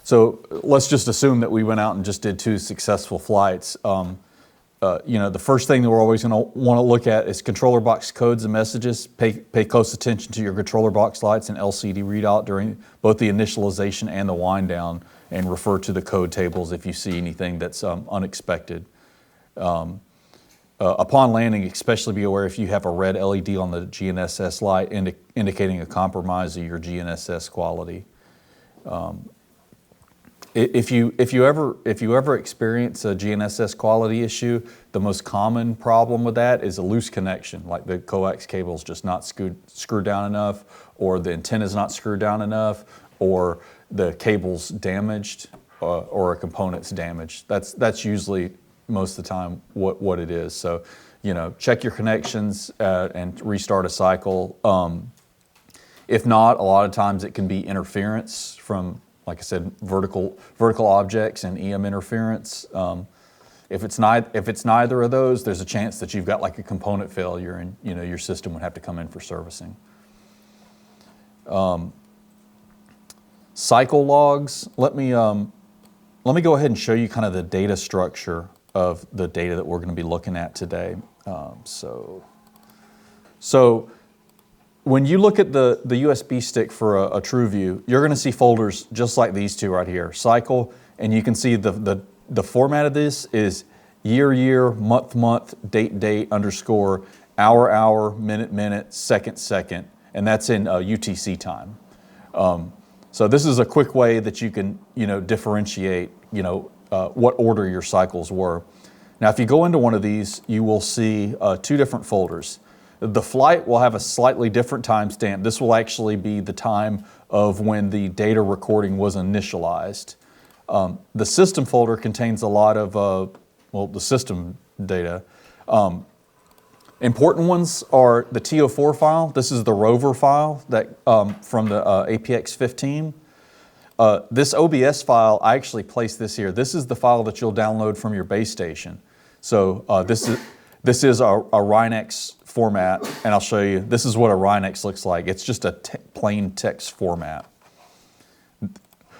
So let's just assume that we went out and just did 2 successful flights. The first thing that we're always going to want to look at is controller box codes and messages. Pay close attention to your controller box lights and LCD readout during both the initialization and the wind down, and refer to the code tables if you see anything that's unexpected. Upon landing, especially be aware if you have a red LED on the GNSS light indicating a compromise of your GNSS quality. If you ever experience a GNSS quality issue, the most common problem with that is a loose connection, like the coax cable is just not screwed down enough, or the antenna is not screwed down enough, or the cable's damaged, or a component's damaged. That's usually most of the time what it is. So, check your connections and restart a cycle. If not, a lot of times it can be interference from, like I said, vertical objects and EM interference. If it's neither of those, there's a chance that you've got like a component failure, and your system would have to come in for servicing. Cycle logs. Let me go ahead and show you kind of the data structure of the data that we're going to be looking at today. So when you look at the USB stick for a TrueView, you're going to see folders just like these two right here, cycle, and you can see the format of this is year, month, date, underscore, hour, minute, second, and that's in UTC time. So this is a quick way that you can differentiate what order your cycles were. Now, if you go into one of these, you will see 2 different folders. The flight will have a slightly different timestamp. This will actually be the time of when the data recording was initialized. The system folder contains a lot of, the system data. Important ones are the TO4 file. This is the rover file that from the APX15. This OBS file, I actually placed this here. This is the file that you'll download from your base station. So this is a Rhinex format, and I'll show you. This is what a Rhinex looks like. It's just a plain text format.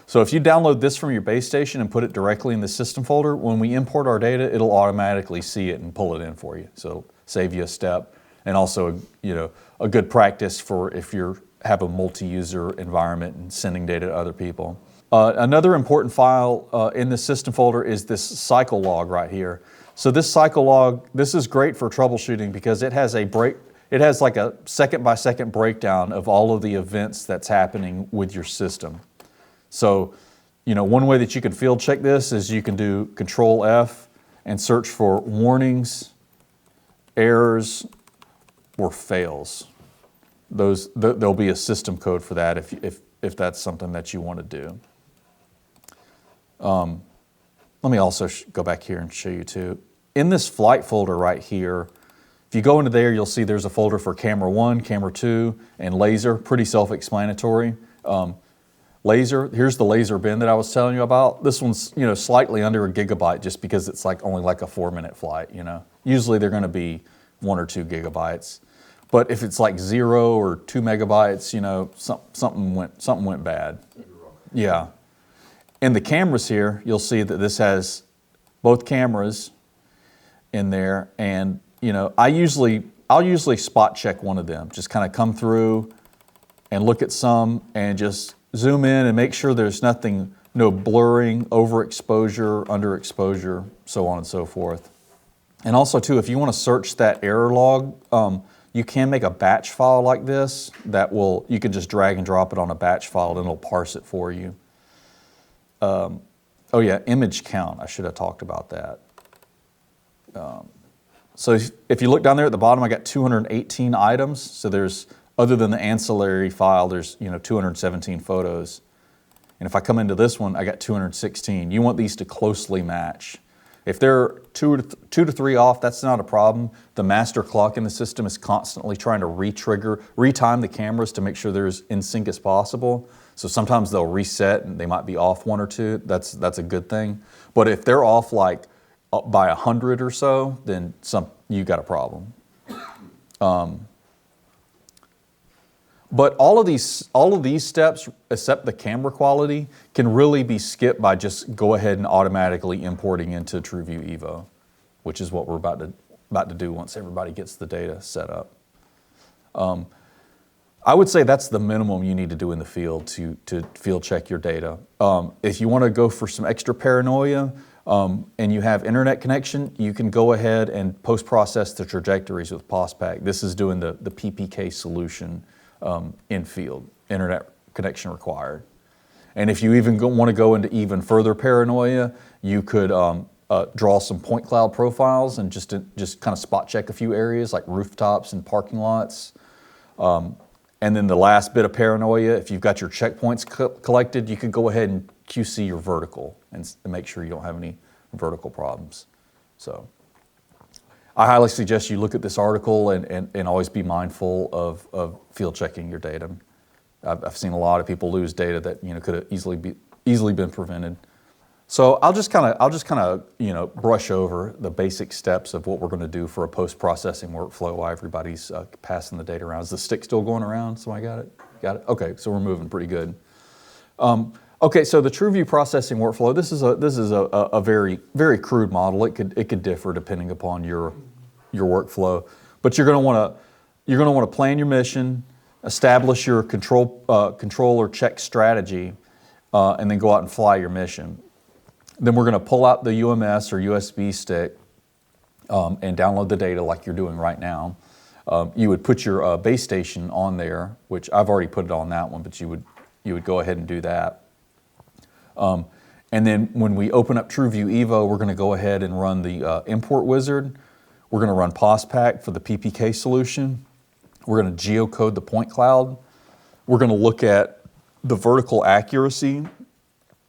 So if you download this from your base station and put it directly in the system folder, when we import our data, it'll automatically see it and pull it in for you. So it'll save you a step, and also a good practice for if you have a multi-user environment and sending data to other people. Another important file in the system folder is this cycle log right here. So this cycle log, this is great for troubleshooting because it has like a second-by-second breakdown of all of the events that's happening with your system. So, one way that you can field check this is you can do Control F and search for warnings, errors, or fails. There'll be a system code for that if that's something that you want to do. Let me also go back here and show you too. In this flight folder right here, if you go into there, you'll see there's a folder for camera 1, camera 2, and laser, pretty self-explanatory. Laser, here's the laser bin that I was telling you about. This one's slightly under a gigabyte just because it's only like a 4-minute flight. Usually they're going to be 1 or 2 gigabytes. But if it's like 0 or 2 megabytes, something went bad. Yeah. In the cameras here, you'll see that this has both cameras in there, and I'll usually spot check one of them. Just kind of come through and look at some and just zoom in and make sure there's nothing, no blurring, overexposure, underexposure, so on and so forth. And also too, if you want to search that error log, you can make a batch file like this you can just drag and drop it on a batch file and it'll parse it for you. Oh yeah, image count, I should have talked about that. So if you look down there at the bottom, I got 218 items. So there's, other than the ancillary file, there's 217 photos. And if I come into this one, I got 216. You want these to closely match. If they're two to three off, that's not a problem. The master clock in the system is constantly trying to retime the cameras to make sure they're as in sync as possible. So sometimes they'll reset and they might be off 1 or 2. That's a good thing. But if they're off like by 100 or so, then you got a problem. But all of these steps, except the camera quality, can really be skipped by just go ahead and automatically importing into TrueView Evo, which is what we're about to do once everybody gets the data set up. I would say that's the minimum you need to do in the field to field check your data. If you want to go for some extra paranoia and you have internet connection, you can go ahead and post-process the trajectories with PosPac. This is doing the PPK solution in field, internet connection required. And if you even want to go into even further paranoia, you could draw some point cloud profiles and just kind of spot check a few areas like rooftops and parking lots. And then the last bit of paranoia, if you've got your checkpoints collected, you could go ahead and QC your vertical and make sure you don't have any vertical problems. So I highly suggest you look at this article and always be mindful of field checking your data. I've seen a lot of people lose data that could have easily been prevented. So I'll just kind of brush over the basic steps of what we're going to do for a post-processing workflow while everybody's passing the data around. Is the stick still going around? So I got it? Got it? Okay, so we're moving pretty good. Okay, so the TrueView processing workflow, this is a very, very crude model. It could differ depending upon your workflow. But you're going to want to plan your mission, establish your control or check strategy, and then go out and fly your mission. Then we're going to pull out the UMS or USB stick and download the data like you're doing right now. You would put your base station on there, which I've already put it on that one, but you would go ahead and do that. And then when we open up TrueView Evo, we're going to go ahead and run the import wizard. We're going to run PosPac for the PPK solution. We're going to geocode the point cloud. We're going to look at the vertical accuracy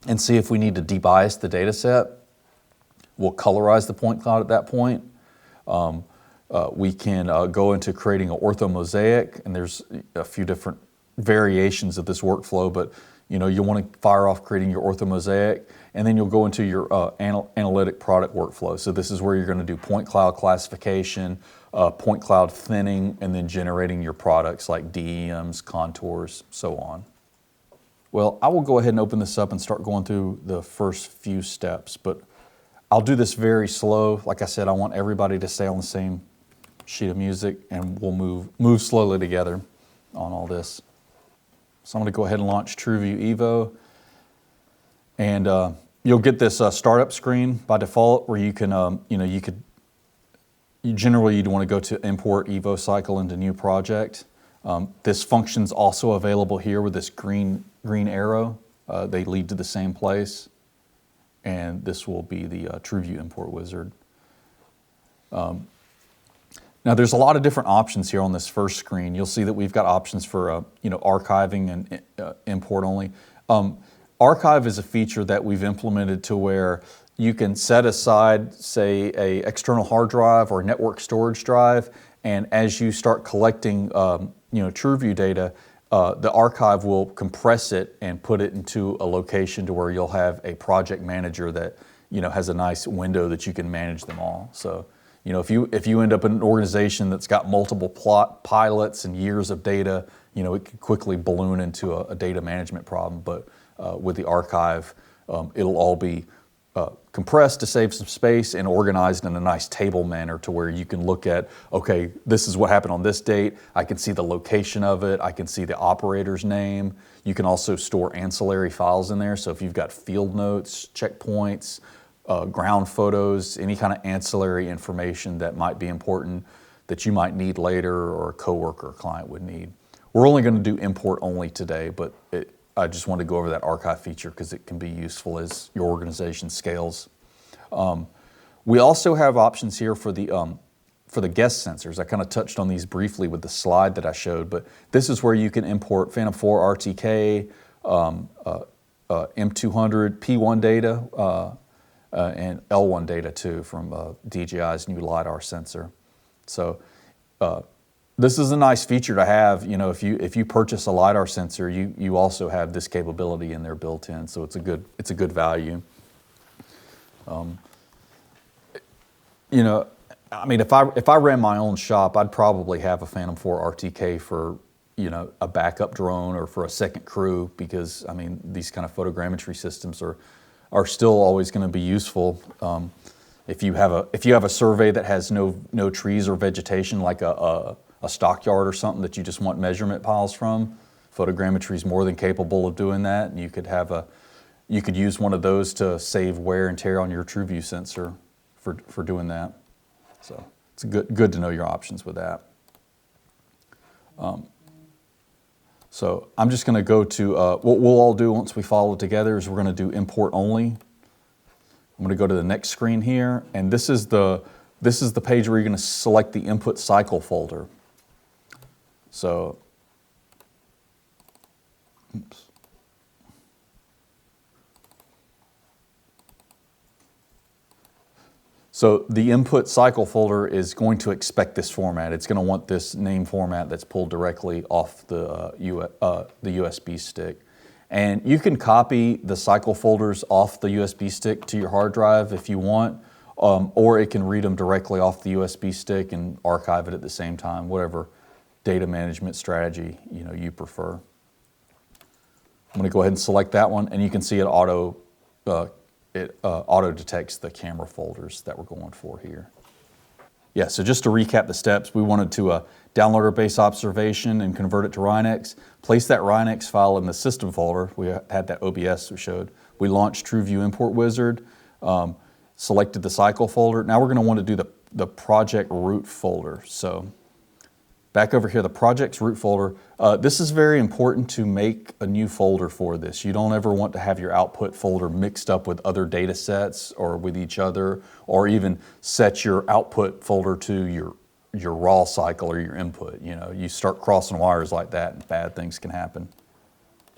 and see if we need to debias the data set. We'll colorize the point cloud at that point. We can go into creating an orthomosaic, and there's a few different variations of this workflow, but you'll want to fire off creating your orthomosaic, and then you'll go into your analytic product workflow. So this is where you're going to do point cloud classification, point cloud thinning, and then generating your products like DEMs, contours, so on. Well, I will go ahead and open this up and start going through the first few steps, but I'll do this very slow. Like I said, I want everybody to stay on the same sheet of music, and we'll move slowly together on all this. So I'm going to go ahead and launch TrueView Evo, and you'll get this startup screen by default where you can, generally you'd want to go to import Evo cycle into new project. This function's also available here with this green arrow. They lead to the same place, and this will be the TrueView import wizard. Now there's a lot of different options here on this first screen. You'll see that we've got options for archiving and import only. Archive is a feature that we've implemented to where you can set aside, say, a external hard drive or network storage drive, and as you start collecting TrueView data, the archive will compress it and put it into a location to where you'll have a project manager that has a nice window that you can manage them all. So if you end up in an organization that's got multiple pilots and years of data, it could quickly balloon into a data management problem. But with the archive, it'll all be compressed to save some space and organized in a nice table manner to where you can look at, okay, this is what happened on this date. I can see the location of it. I can see the operator's name. You can also store ancillary files in there. So if you've got field notes, checkpoints, ground photos, any kind of ancillary information that might be important that you might need later or a coworker or client would need. We're only going to do import only today, but I just wanted to go over that archive feature because it can be useful as your organization scales. We also have options here for the guest sensors. I kind of touched on these briefly with the slide that I showed, but this is where you can import Phantom 4 RTK, M200, P1 data, and L1 data too from DJI's new Lidar sensor. So this is a nice feature to have. If you purchase a Lidar sensor, you also have this capability in there built in. So it's a good value. I mean, if I ran my own shop, I'd probably have a Phantom 4 RTK for a backup drone or for a second crew, because I mean these kind of photogrammetry systems are still always going to be useful. If you have a survey that has no trees or vegetation, like a stockyard or something that you just want measurement piles from, photogrammetry is more than capable of doing that, and you could use one of those to save wear and tear on your TrueView sensor for doing that. So it's good to know your options with that. So I'm just going to go to what we'll all do once we follow together is we're going to do import only. I'm going to go to the next screen here, and this is the page where you're going to select the input cycle folder. So, oops. So the input cycle folder is going to expect this format. It's going to want this name format that's pulled directly off the USB stick. And you can copy the cycle folders off the USB stick to your hard drive if you want, or it can read them directly off the USB stick and archive it at the same time, whatever data management strategy you prefer. I'm going to go ahead and select that one, and you can see it auto detects the camera folders that we're going for here. Yeah, so just to recap the steps, we wanted to download our base observation and convert it to Rhinex, place that Rhinex file in the system folder. We had that OBS we showed. We launched TrueView Import Wizard, selected the cycle folder. Now we're going to want to do the project root folder. So back over here, the project's root folder. This is very important to make a new folder for this. You don't ever want to have your output folder mixed up with other data sets or with each other, or even set your output folder to your raw cycle or your input. You start crossing wires like that and bad things can happen.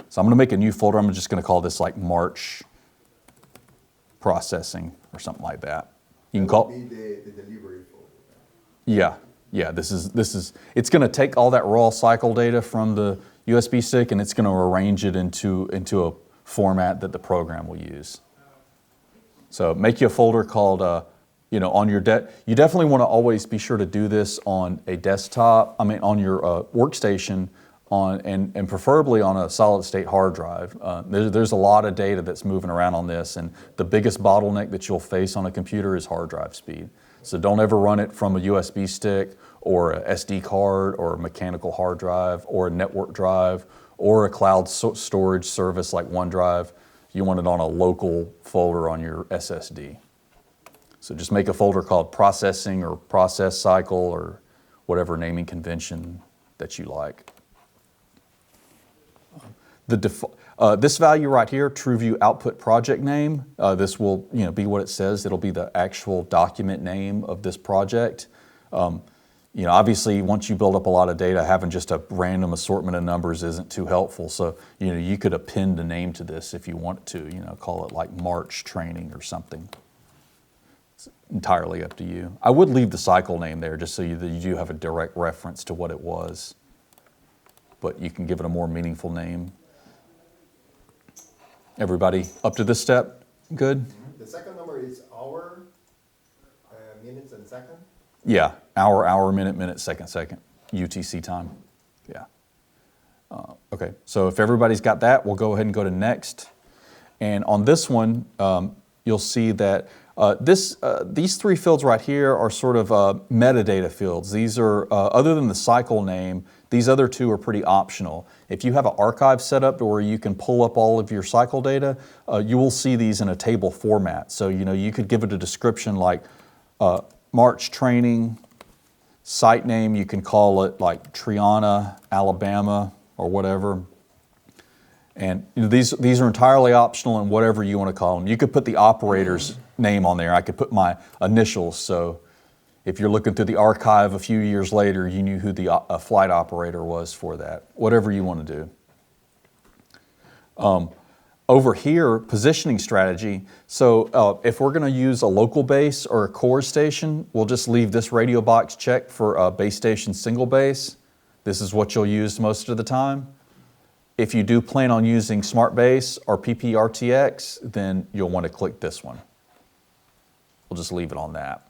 So I'm going to make a new folder. I'm just going to call this like March processing or something like that. You can call it the delivery folder. Yeah, this is. It's going to take all that raw cycle data from the USB stick and it's going to arrange it into a format that the program will use. So make you a folder called, on your you definitely want to always be sure to do this on a desktop. On your workstation, and preferably on a solid state hard drive. There's a lot of data that's moving around on this, and the biggest bottleneck that you'll face on a computer is hard drive speed. So don't ever run it from a USB stick or a SD card or a mechanical hard drive or a network drive or a cloud storage service like OneDrive. You want it on a local folder on your SSD. So just make a folder called processing or process cycle or whatever naming convention that you like. This value right here, TrueView output project name, this will be what it says. It'll be the actual document name of this project. Obviously, once you build up a lot of data, having just a random assortment of numbers isn't too helpful. So you could append a name to this if you want to. Call it like March training or something. It's entirely up to you. I would leave the cycle name there just so that you do have a direct reference to what it was, but you can give it a more meaningful name. Everybody up to this step? Good? The second number is hour, minutes, and second? Yeah, hour, minute, second, UTC time. Yeah. Okay, so if everybody's got that, we'll go ahead and go to next. And on this one, you'll see that these three fields right here are sort of metadata fields. These are, other than the cycle name, these other two are pretty optional. If you have an archive set up where you can pull up all of your cycle data, you will see these in a table format. So you could give it a description like March training, site name, you can call it like Triana, Alabama, or whatever. And these are entirely optional and whatever you want to call them. You could put the operator's name on there. I could put my initials, so if you're looking through the archive a few years later, you knew who the flight operator was for that, whatever you want to do. Over here, positioning strategy. So if we're going to use a local base or a core station, we'll just leave this radio box checked for a base station single base. This is what you'll use most of the time. If you do plan on using Smart Base or PPRTX, then you'll want to click this one. We'll just leave it on that.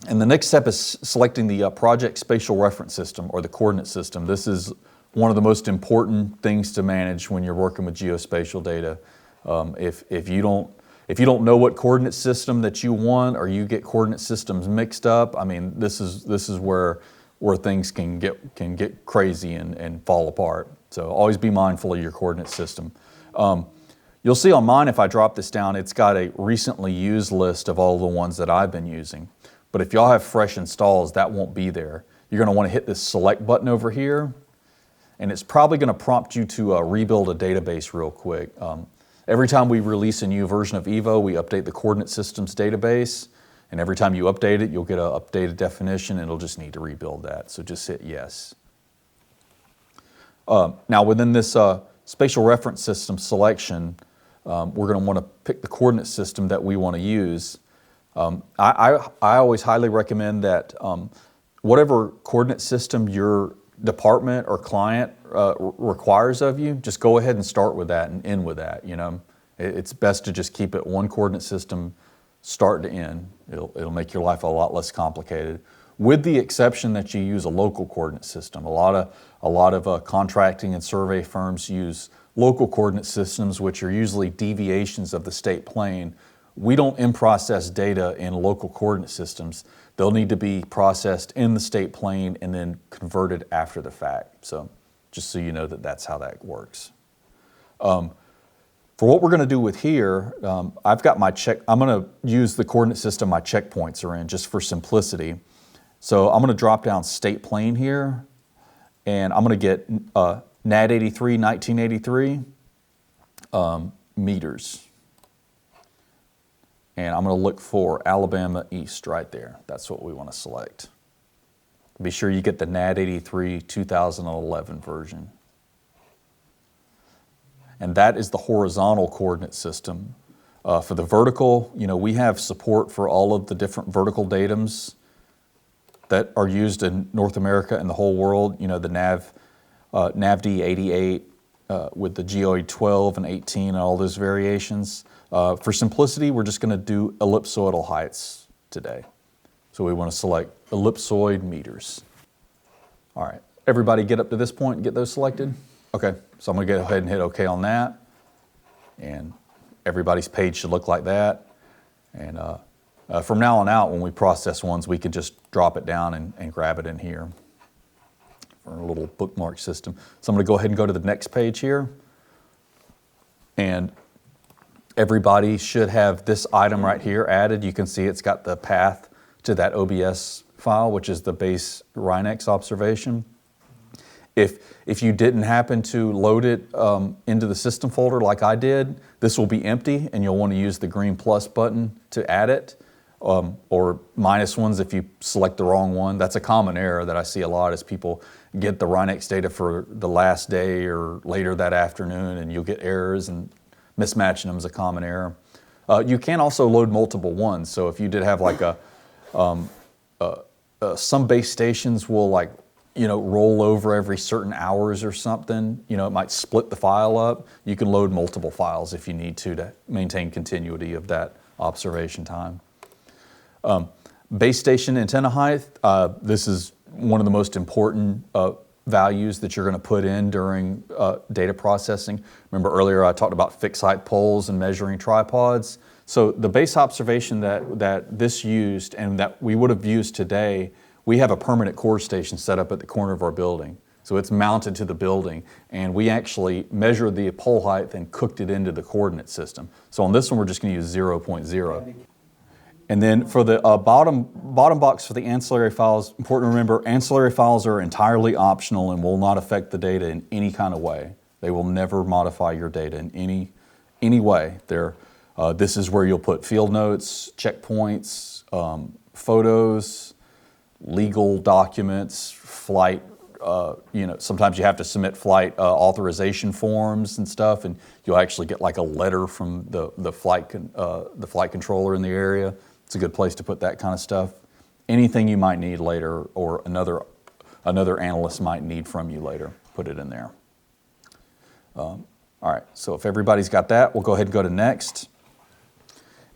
And the next step is selecting the Project Spatial Reference System, or the coordinate system. This is one of the most important things to manage when you're working with geospatial data. If you don't know what coordinate system that you want, or you get coordinate systems mixed up, I mean, this is where things can get crazy and fall apart. So always be mindful of your coordinate system. You'll see on mine, if I drop this down, it's got a recently used list of all the ones that I've been using. But if y'all have fresh installs, that won't be there. You're going to want to hit this select button over here, and it's probably going to prompt you to rebuild a database real quick. Every time we release a new version of EVO, we update the coordinate systems database, and every time you update it, you'll get an updated definition, and it'll just need to rebuild that. So just hit yes. Now within this spatial reference system selection, we're going to want to pick the coordinate system that we want to use. I always highly recommend that whatever coordinate system your department or client requires of you, just go ahead and start with that and end with that. You know, it's best to just keep it one coordinate system, start to end. It'll make your life a lot less complicated. With the exception that you use a local coordinate system. A lot of contracting and survey firms use local coordinate systems, which are usually deviations of the state plane. We don't in-process data in local coordinate systems. They'll need to be processed in the state plane and then converted after the fact. So just so you know that that's how that works. For what we're going to do with here, I've got my I'm going to use the coordinate system my checkpoints are in just for simplicity. So I'm going to drop down state plane here, and I'm going to get NAD 83 1983 meters. And I'm going to look for Alabama East right there. That's what we want to select. Be sure you get the NAD 83 2011 version. And that is the horizontal coordinate system. For the vertical, you know, we have support for all of the different vertical datums that are used in North America and the whole world. You know, the NAVD 88 with the geoid 12 and 18 and all those variations. For simplicity, we're just going to do ellipsoidal heights today. So we want to select ellipsoid meters. All right, everybody get up to this point and get those selected? Okay, so I'm going to go ahead and hit OK on that. And everybody's page should look like that. And from now on out, when we process ones, we can just drop it down and grab it in here for a little bookmark system. So I'm going to go ahead and go to the next page here. And everybody should have this item right here added. You can see it's got the path to that OBS file, which is the base Rhinex observation. If you didn't happen to load it into the system folder like I did, this will be empty, and you'll want to use the green plus button to add it, or minus ones if you select the wrong one. That's a common error that I see a lot, is people get the Rhinex data for the last day or later that afternoon, and you'll get errors, and mismatching them is a common error. You can also load multiple ones. So if you did have like some base stations will roll over every certain hours or something. You know, it might split the file up. You can load multiple files if you need to maintain continuity of that observation time. Base station antenna height. This is one of the most important values that you're going to put in during data processing. Remember earlier I talked about fixed height poles and measuring tripods. So the base observation that this used and that we would have used today, we have a permanent core station set up at the corner of our building. So it's mounted to the building, and we actually measured the pole height and cooked it into the coordinate system. So on this one we're just going to use 0.0. And then for the bottom box for the ancillary files, important to remember, ancillary files are entirely optional and will not affect the data in any kind of way. They will never modify your data in any way. This is where you'll put field notes, checkpoints, photos, legal documents, flight. Sometimes you have to submit flight authorization forms and stuff, and you'll actually get like a letter from the flight controller in the area. It's a good place to put that kind of stuff. Anything you might need later, or another analyst might need from you later, put it in there. All right, so if everybody's got that, we'll go ahead and go to next.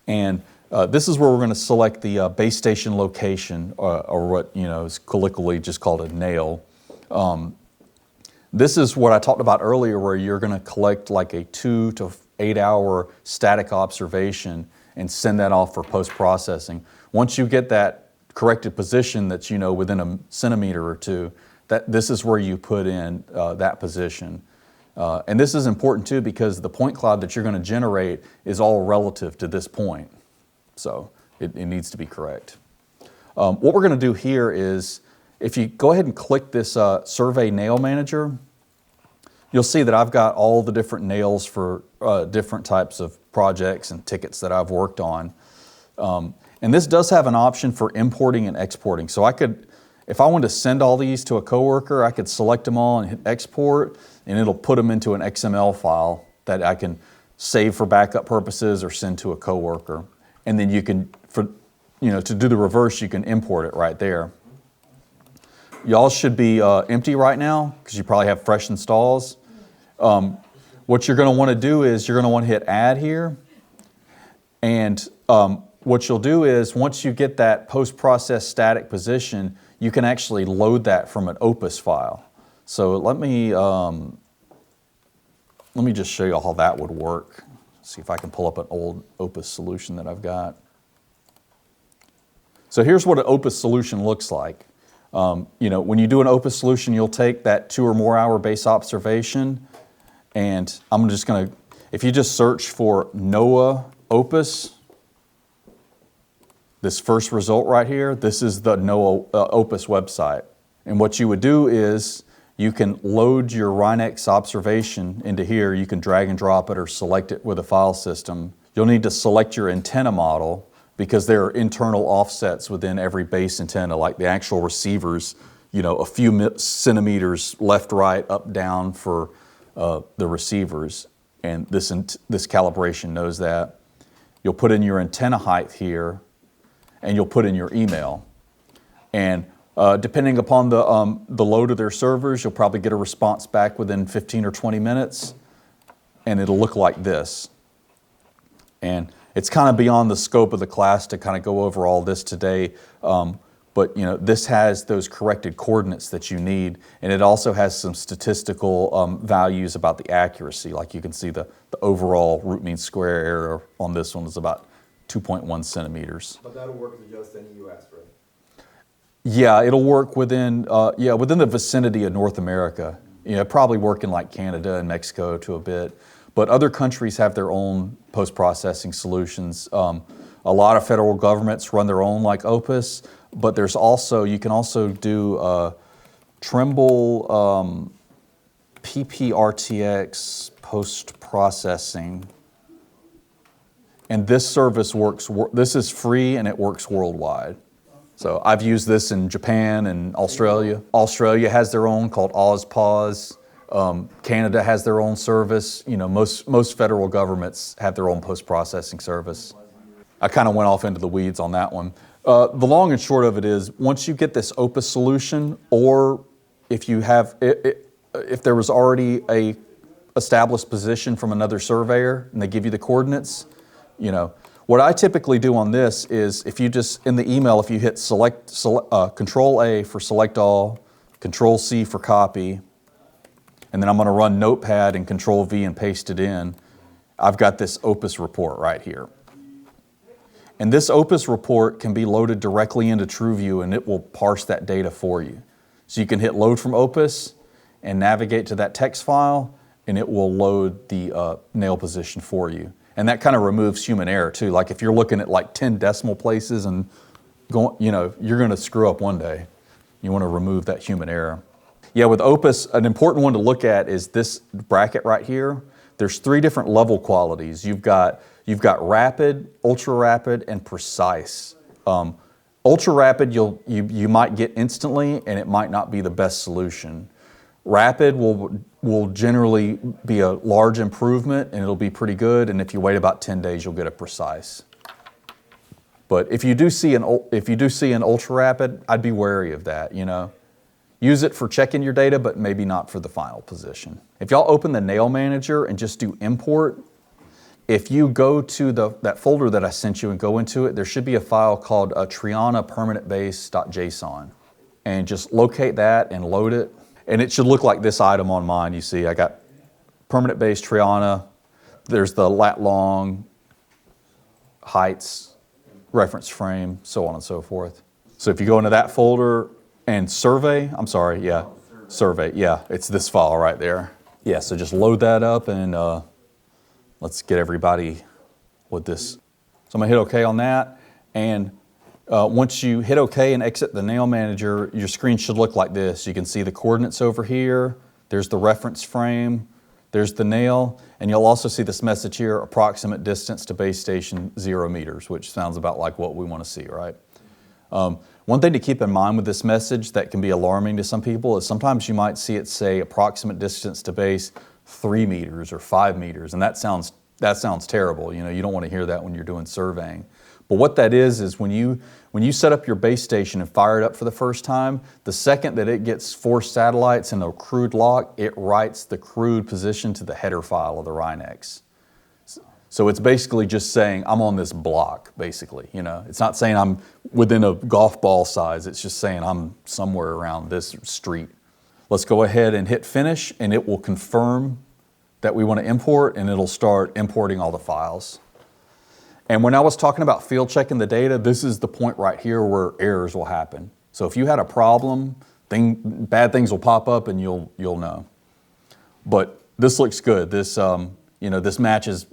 And This is where we're going to select the base station location, or what is colloquially just called a nail. This is what I talked about earlier, where you're going to collect like a 2 to 8 hour static observation and send that off for post-processing. Once you get that corrected position that's within a centimeter or two, this is where you put in that position. And this is important too, because the point cloud that you're going to generate is all relative to this point. So it needs to be correct. What we're going to do here is, if you go ahead and click this Survey Nail Manager, you'll see that I've got all the different nails for different types of projects and tickets that I've worked on. And this does have an option for importing and exporting. So I could, if I wanted to send all these to a coworker, I could select them all and hit export, and it'll put them into an XML file that I can save for backup purposes or send to a coworker. And then you can, to do the reverse, you can import it right there. Y'all should be empty right now because you probably have fresh installs. What you're going to want to do is you're going to want to hit Add here. And what you'll do is, once you get that post-process static position, you can actually load that from an Opus file. So let me just show you how that would work. See if I can pull up an old Opus solution that I've got. So here's what an Opus solution looks like. When you do an Opus solution, you'll take that 2 or more hour base observation, and I'm just going to, if you just search for NOAA Opus, this first result right here, this is the NOAA Opus website. And what you would do is, you can load your RINEX observation into here. You can drag and drop it or select it with a file system. You'll need to select your antenna model, because there are internal offsets within every base antenna, like the actual receivers, a few centimeters left, right, up, down for the receivers. And this calibration knows that. You'll put in your antenna height here, and you'll put in your email. And depending upon the load of their servers, you'll probably get a response back within 15 or 20 minutes, and it'll look like this. And it's kind of beyond the scope of the class to kind of go over all this today, but this has those corrected coordinates that you need, and it also has some statistical values about the accuracy. Like you can see the overall root mean square error on this one is about 2.1 centimeters. But that'll work with just any US, right? Yeah, it'll work within the vicinity of North America. Probably work in like Canada and Mexico to a bit, but other countries have their own post-processing solutions. A lot of federal governments run their own, like Opus, but there's also, you can also do Trimble PPRTX post-processing. And this service works, this is free and it works worldwide. So I've used this in Japan and Australia. Australia has their own called AusPause. Canada has their own service. Most federal governments have their own post-processing service. I kind of went off into the weeds on that one. The long and short of it is, once you get this Opus solution, or if you have, if there was already a established position from another surveyor and they give you the coordinates, what I typically do on this is, if you just, in the email, if you hit Control A for select all, Control C for copy, and then I'm going to run Notepad and Control V and paste it in, I've got this Opus report right here. And this Opus report can be loaded directly into TrueView, and it will parse that data for you. So you can hit Load from Opus and navigate to that text file, and it will load the nail position for you. And that kind of removes human error too. Like if you're looking at like 10 decimal places and going, you're going to screw up one day. You want to remove that human error. Yeah, with Opus, an important one to look at is this bracket right here. There's 3 different level qualities. You've got rapid, ultra rapid, and precise. Ultra rapid you might get instantly, and it might not be the best solution. Rapid will generally be a large improvement, and it'll be pretty good. And if you wait about 10 days, you'll get a precise. But if you do see an ultra rapid, I'd be wary of that. Use it for checking your data, but maybe not for the final position. If y'all open the Nail Manager and just do import, if you go to that folder that I sent you and go into it, there should be a file called Triana permanent base.json. And just locate that and load it. And it should look like this item on mine. You see, I got permanent base Triana. There's the lat long, heights, reference frame, so on and so forth. So if you go into that folder and survey, survey, yeah, it's this file right there. Yeah, so just load that up and let's get everybody with this. So I'm gonna hit OK on that. And once you hit OK and exit the nail manager, your screen should look like this. You can see the coordinates over here. There's the reference frame. There's the nail. And you'll also see this message here, approximate distance to base station 0 meters, which sounds about like what we want to see, right? One thing to keep in mind with this message that can be alarming to some people is sometimes you might see it say approximate distance to base 3 meters or 5 meters, and that sounds terrible. You know, you don't want to hear that when you're doing surveying. But what that is when you set up your base station and fire it up for the first time, the second that it gets 4 satellites in a crewed lock, it writes the crewed position to the header file of the Rhinex. So it's basically just saying, I'm on this block, basically. You know, it's not saying I'm within a golf ball size. It's just saying I'm somewhere around this street. Let's go ahead and hit finish, and it will confirm that we want to import, and it'll start importing all the files. And when I was talking about field checking the data, this is the point right here where errors will happen. So if you had a problem, bad things will pop up, and you'll know. But this looks good. This this matches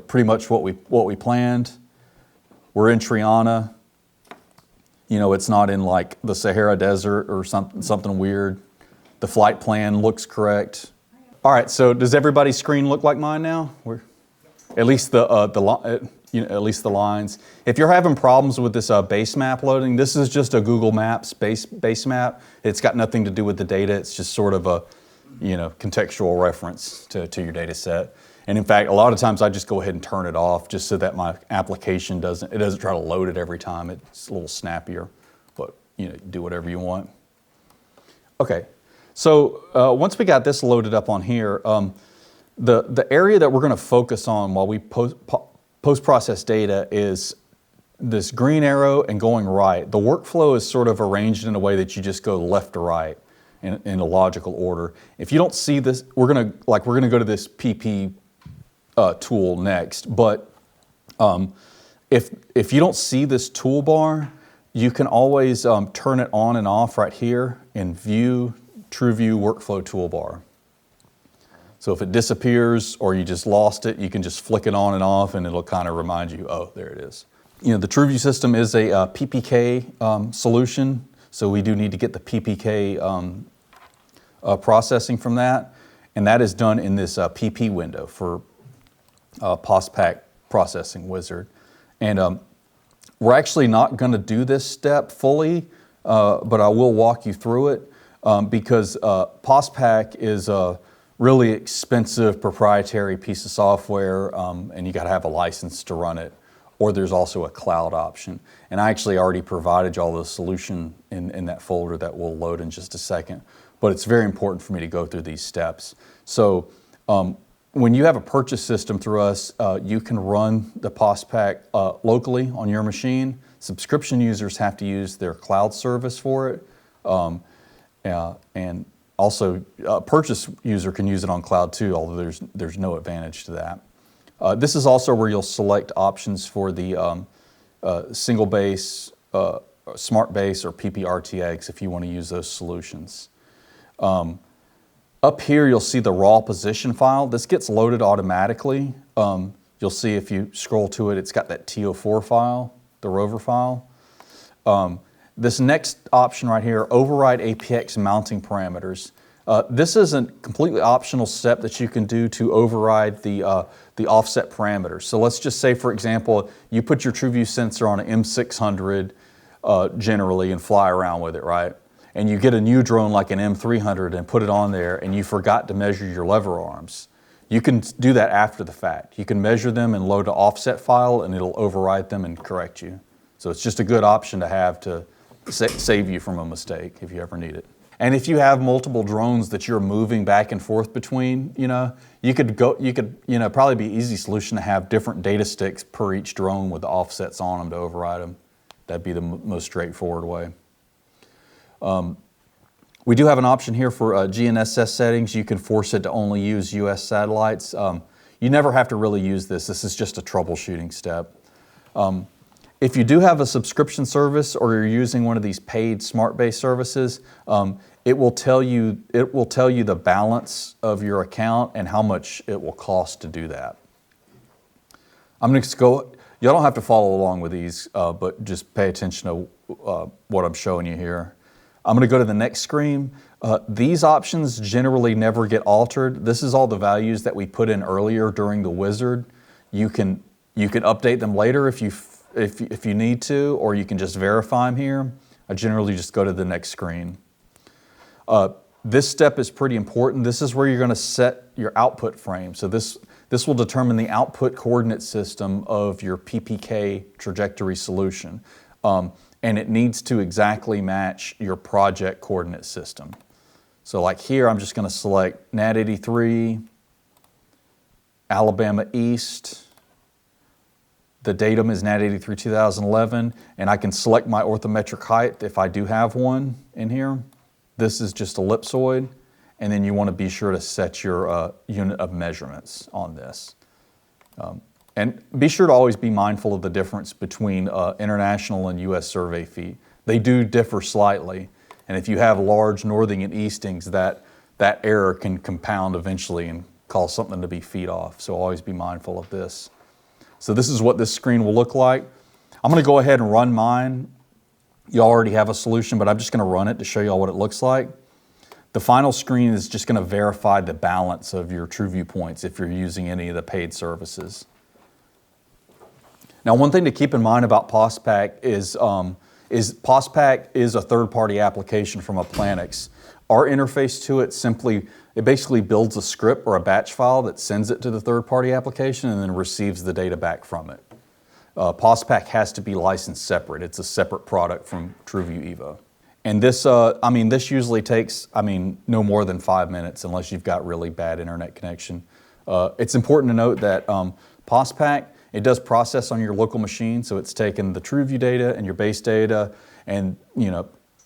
pretty much what we planned. We're in Triana. It's not in like the Sahara Desert or something weird. The flight plan looks correct. All right, so does everybody's screen look like mine now? At least at least the lines. If you're having problems with this base map loading, this is just a Google Maps base map. It's got nothing to do with the data. It's just sort of a contextual reference to your data set. And in fact, a lot of times I just go ahead and turn it off just so that my application doesn't try to load it every time. It's a little snappier, but do whatever you want. Okay, so once we got this loaded up on here, the area that we're going to focus on while we post-process data is this green arrow and going right. The workflow is sort of arranged in a way that you just go left to right in a logical order. If you don't see this, we're gonna go to this PP tool next. But if you don't see this toolbar, you can always turn it on and off right here in View, TrueView Workflow Toolbar. So if it disappears or you just lost it, you can just flick it on and off, and it'll kind of remind you, oh, there it is. The TrueView system is a PPK solution, so we do need to get the PPK processing from that, and that is done in this PP window for PosPac Processing Wizard. And we're actually not going to do this step fully, but I will walk you through it because PosPac is a really expensive proprietary piece of software, and you got to have a license to run it, or there's also a cloud option. And I actually already provided y'all the solution in that folder that we'll load in just a second. But it's very important for me to go through these steps. So when you have a purchase system through us, you can run the PosPac locally on your machine. Subscription users have to use their cloud service for it. And also, a purchase user can use it on cloud too, although there's no advantage to that. This is also where you'll select options for the single base, smart base, or PPRTX if you want to use those solutions. Up here, you'll see the raw position file. This gets loaded automatically. You'll see if you scroll to it, it's got that TO4 file, the rover file. This next option right here, override APX mounting parameters. This is a completely optional step that you can do to override the offset parameters. So let's just say, for example, you put your TrueView sensor on an M600 generally and fly around with it, right? And you get a new drone like an M300 and put it on there, and you forgot to measure your lever arms. You can do that after the fact. You can measure them and load an offset file, and it'll override them and correct you. So it's just a good option to have to save you from a mistake if you ever need it. And if you have multiple drones that you're moving back and forth between, you could probably be an easy solution to have different data sticks per each drone with the offsets on them to override them. That'd be the most straightforward way. We do have an option here for GNSS settings. You can force it to only use US satellites. You never have to really use this. This is just a troubleshooting step. If you do have a subscription service or you're using one of these paid smart-based services, it will tell you the balance of your account and how much it will cost to do that. I'm going to go. You don't have to follow along with these, but just pay attention to what I'm showing you here. I'm going to go to the next screen. These options generally never get altered. This is all the values that we put in earlier during the wizard. You can update them later if you need to, or you can just verify them here. I generally just go to the next screen. This step is pretty important. This is where you're going to set your output frame. So this will determine the output coordinate system of your PPK trajectory solution. And it needs to exactly match your project coordinate system. So like here, I'm just going to select NAT 83, Alabama East. The datum is NAT 83 2011, and I can select my orthometric height if I do have one in here. This is just ellipsoid, and then you want to be sure to set your unit of measurements on this. And be sure to always be mindful of the difference between international and US survey feet. They do differ slightly, and if you have large northing and eastings, that error can compound eventually and cause something to be feet off, so always be mindful of this. So this is what this screen will look like. I'm going to go ahead and run mine. You already have a solution, but I'm just going to run it to show you all what it looks like. The final screen is just going to verify the balance of your TrueView points if you're using any of the paid services. Now, one thing to keep in mind about PosPac is PosPac is a third-party application from Applanix. Our interface to it basically builds a script or a batch file that sends it to the third-party application and then receives the data back from it. PosPac has to be licensed separate. It's a separate product from TrueView Evo. And this usually takes, no more than 5 minutes unless you've got really bad internet connection. It's important to note that PosPac, it does process on your local machine, so it's taking the TrueView data and your base data and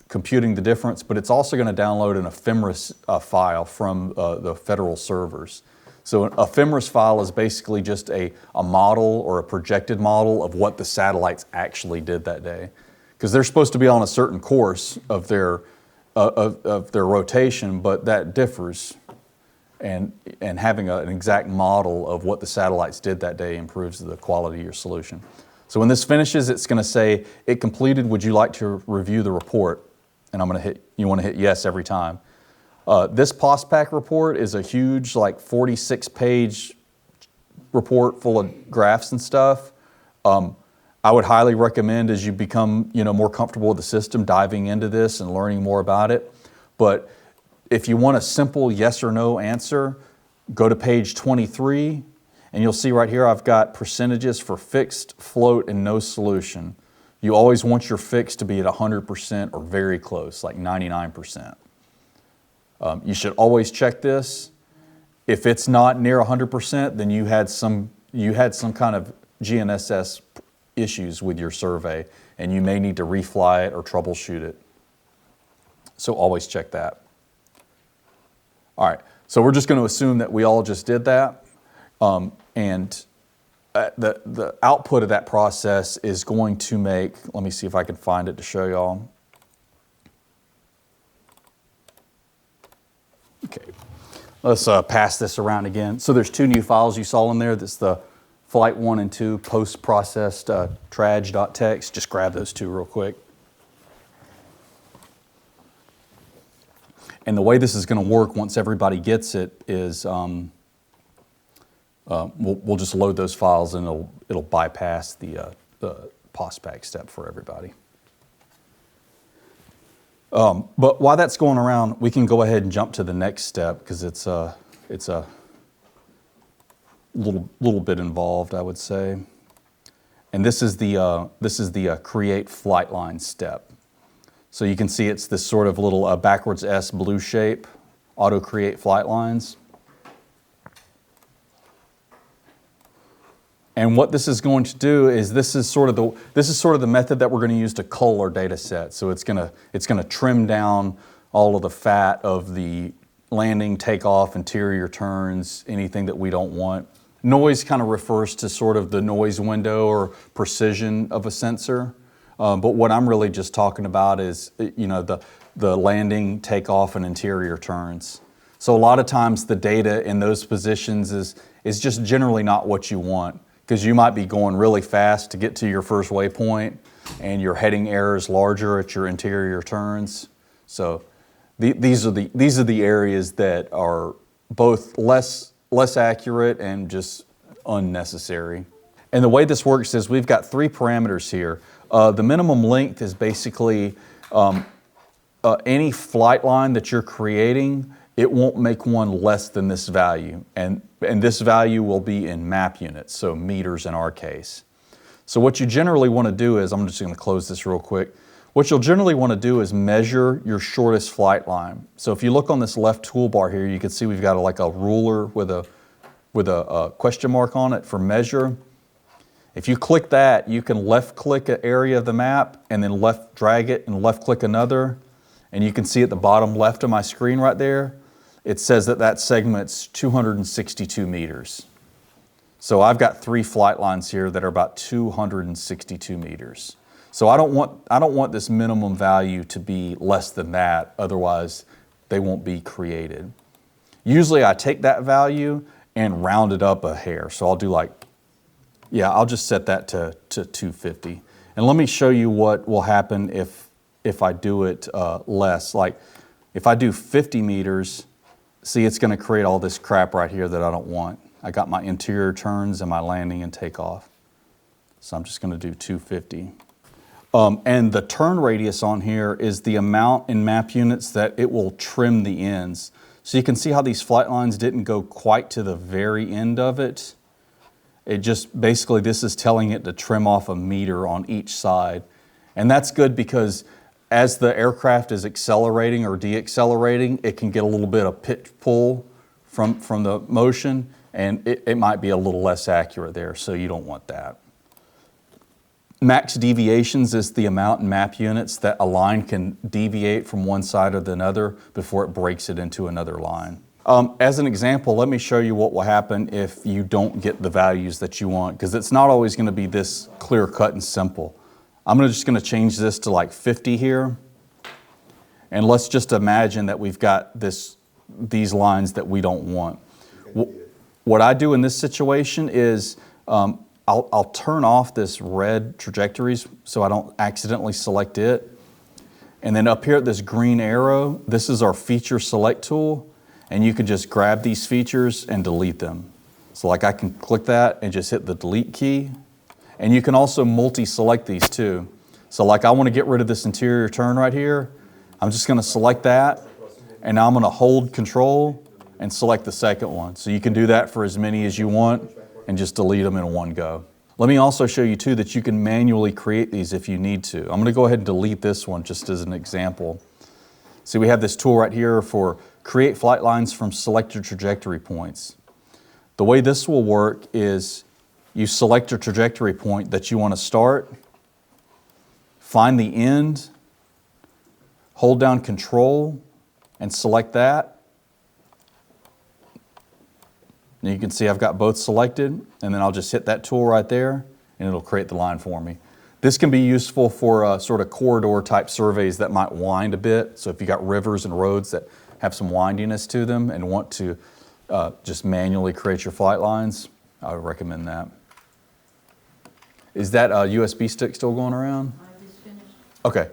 computing the difference, but it's also going to download an ephemeris file from the federal servers. So an ephemeris file is basically just a model or a projected model of what the satellites actually did that day, because they're supposed to be on a certain course of their rotation, but that differs. And having an exact model of what the satellites did that day improves the quality of your solution. So when this finishes, it's going to say, it completed, would you like to review the report? And you want to hit yes every time. This PosPac report is a huge, 46-page report full of graphs and stuff. I would highly recommend, as you become more comfortable with the system, diving into this and learning more about it. But if you want a simple yes or no answer, go to page 23, and you'll see right here I've got percentages for fixed, float, and no solution. You always want your fixed to be at 100% or very close, like 99%. You should always check this. If it's not near 100%, then you had some kind of GNSS issues with your survey, and you may need to refly it or troubleshoot it. So always check that. All right, so we're just going to assume that we all just did that, and the output of that process is going to make, let me see if I can find it to show y'all. Okay, let's pass this around again. So there's two new files you saw in there. That's the Flight 1 and 2 post-processed traj.txt. Just grab those two real quick. And the way this is going to work once everybody gets it is we'll just load those files and it'll bypass the PosPac step for everybody. But while that's going around, we can go ahead and jump to the next step because it's a little bit involved, I would say. And this is the create flight line step. So you can see it's this sort of little backwards S blue shape, auto create flight lines. And what this is going to do is this is sort of the method that we're going to use to cull our data set. So it's going to trim down all of the fat of the landing, takeoff, interior turns, anything that we don't want. Noise kind of refers to sort of the noise window or precision of a sensor. But what I'm really just talking about is, the landing, takeoff, and interior turns. So a lot of times the data in those positions is just generally not what you want, because you might be going really fast to get to your first waypoint and your heading error is larger at your interior turns. So these are the areas that are both less accurate and just unnecessary. And the way this works is we've got 3 parameters here. The minimum length is basically any flight line that you're creating, it won't make one less than this value. And this value will be in map units, so meters in our case. So what you generally want to do is, I'm just going to close this real quick. What you'll generally want to do is measure your shortest flight line. So if you look on this left toolbar here, you can see we've got like a ruler with a question mark on it for measure. If you click that, you can left click an area of the map and then left drag it and left click another. And you can see at the bottom left of my screen right there, it says that segment's 262 meters. So I've got 3 flight lines here that are about 262 meters. So I don't want this minimum value to be less than that, otherwise they won't be created. Usually I take that value and round it up a hair. So I'll do I'll just set that to 250. And let me show you what will happen if I do it less. Like if I do 50 meters, see, it's going to create all this crap right here that I don't want. I got my interior turns and my landing and takeoff. So I'm just going to do 250. And the turn radius on here is the amount in map units that it will trim the ends. So you can see how these flight lines didn't go quite to the very end of it. It just, basically this is telling it to trim off a meter on each side. And that's good because as the aircraft is accelerating or deaccelerating, it can get a little bit of pitch pull from the motion, and it might be a little less accurate there, so you don't want that. Max deviations is the amount in map units that a line can deviate from one side or the other before it breaks it into another line. As an example, let me show you what will happen if you don't get the values that you want, because it's not always going to be this clear cut and simple. I'm just going to change this to like 50 here, and let's just imagine that we've got these lines that we don't want. What I do in this situation is I'll turn off this red trajectories so I don't accidentally select it. And then up here at this green arrow, this is our feature select tool, and you can just grab these features and delete them. So like I can click that and just hit the delete key. And you can also multi-select these too. So like I want to get rid of this interior turn right here. I'm just going to select that, and now I'm going to hold control and select the second one. So you can do that for as many as you want and just delete them in one go. Let me also show you too that you can manually create these if you need to. I'm going to go ahead and delete this one just as an example. See, we have this tool right here for create flight lines from selected trajectory points. The way this will work is you select your trajectory point that you want to start, find the end, hold down control and select that. And you can see I've got both selected, and then I'll just hit that tool right there and it'll create the line for me. This can be useful for sort of corridor type surveys that might wind a bit. So if you got rivers and roads that have some windiness to them and want to just manually create your flight lines, I would recommend that. Is that USB stick still going around? I just finished. Okay.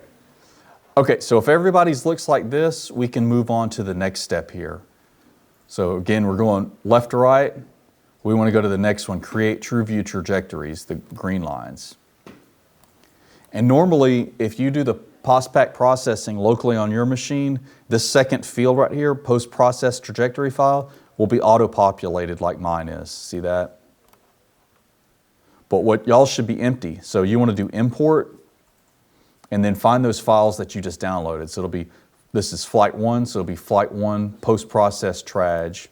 Okay, so if everybody's looks like this, we can move on to the next step here. So again, we're going left to right. We want to go to the next one, create TrueView trajectories, the green lines. And normally, if you do the PosPac processing locally on your machine, this second field right here, post-process trajectory file, will be auto-populated like mine is. See that? But what y'all should be empty. So you want to do import, and then find those files that you just downloaded. So it'll be, this is flight 1, so it'll be flight 1 post-process traj.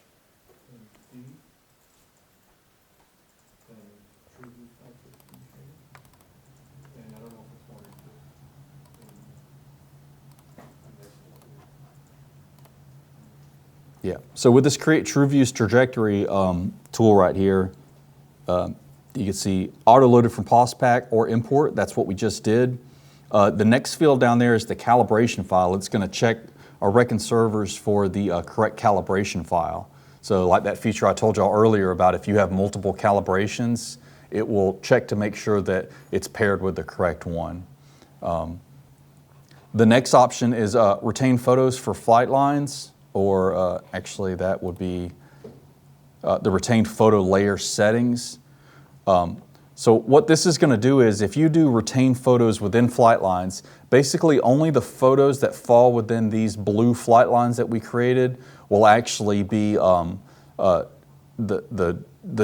Yeah, so with this Create TrueView's Trajectory tool right here, you can see auto-loaded from PosPac or import. That's what we just did. The next field down there is the calibration file. It's going to check our reckon servers for the correct calibration file. So like that feature I told y'all earlier about if you have multiple calibrations, it will check to make sure that it's paired with the correct one. The next option is retain photos for flight lines, or actually that would be the retained photo layer settings. So what this is going to do is if you do retain photos within flight lines, basically only the photos that fall within these blue flight lines that we created will actually be, the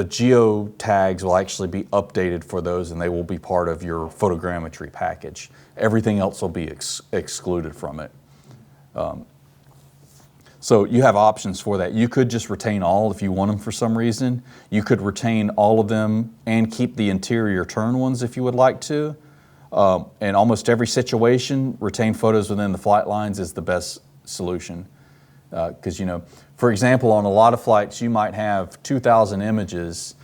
geo tags will actually be updated for those, and they will be part of your photogrammetry package. Everything else will be excluded from it. So you have options for that. You could just retain all if you want them for some reason. You could retain all of them and keep the interior turn ones if you would like to. In almost every situation, retain photos within the flight lines is the best solution. Because, you know, for example, on a lot of flights, you might have 2,000 images,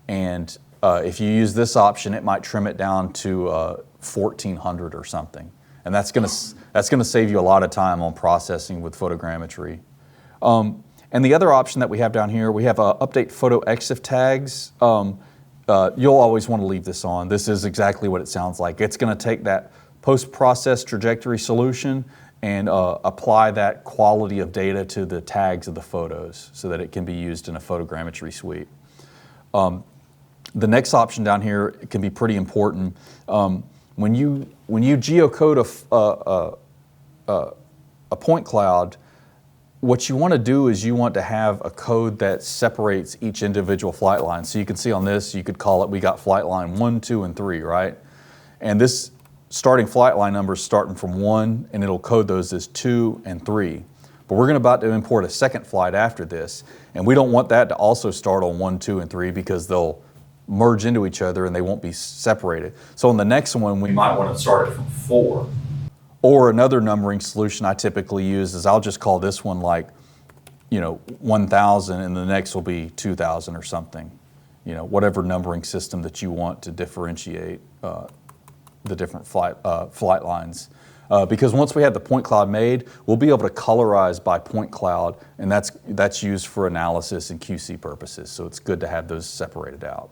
and if you use this option, it might trim it down to 1,400 or something. And that's gonna save you a lot of time on processing with photogrammetry. And the other option that we have down here, we have update photo EXIF tags. You'll always want to leave this on. This is exactly what it sounds like. It's going to take that post-process trajectory solution and apply that quality of data to the tags of the photos so that it can be used in a photogrammetry suite. The next option down here can be pretty important. When you geocode a point cloud, what you want to do is you want to have a code that separates each individual flight line. So you can see on this, you could call it, we got flight line 1, 2, and 3, right? And this starting flight line number is starting from 1, and it'll code those as 2 and 3. But we're about to import a second flight after this, and we don't want that to also start on 1, 2, and 3 because they'll merge into each other and they won't be separated. So on the next one, we might want to start it from 4. Or another numbering solution I typically use is I'll just call this one like, 1,000, and the next will be 2,000 or something. Whatever numbering system that you want to differentiate the different flight lines. Because once we have the point cloud made, we'll be able to colorize by point cloud, and that's used for analysis and QC purposes. So it's good to have those separated out.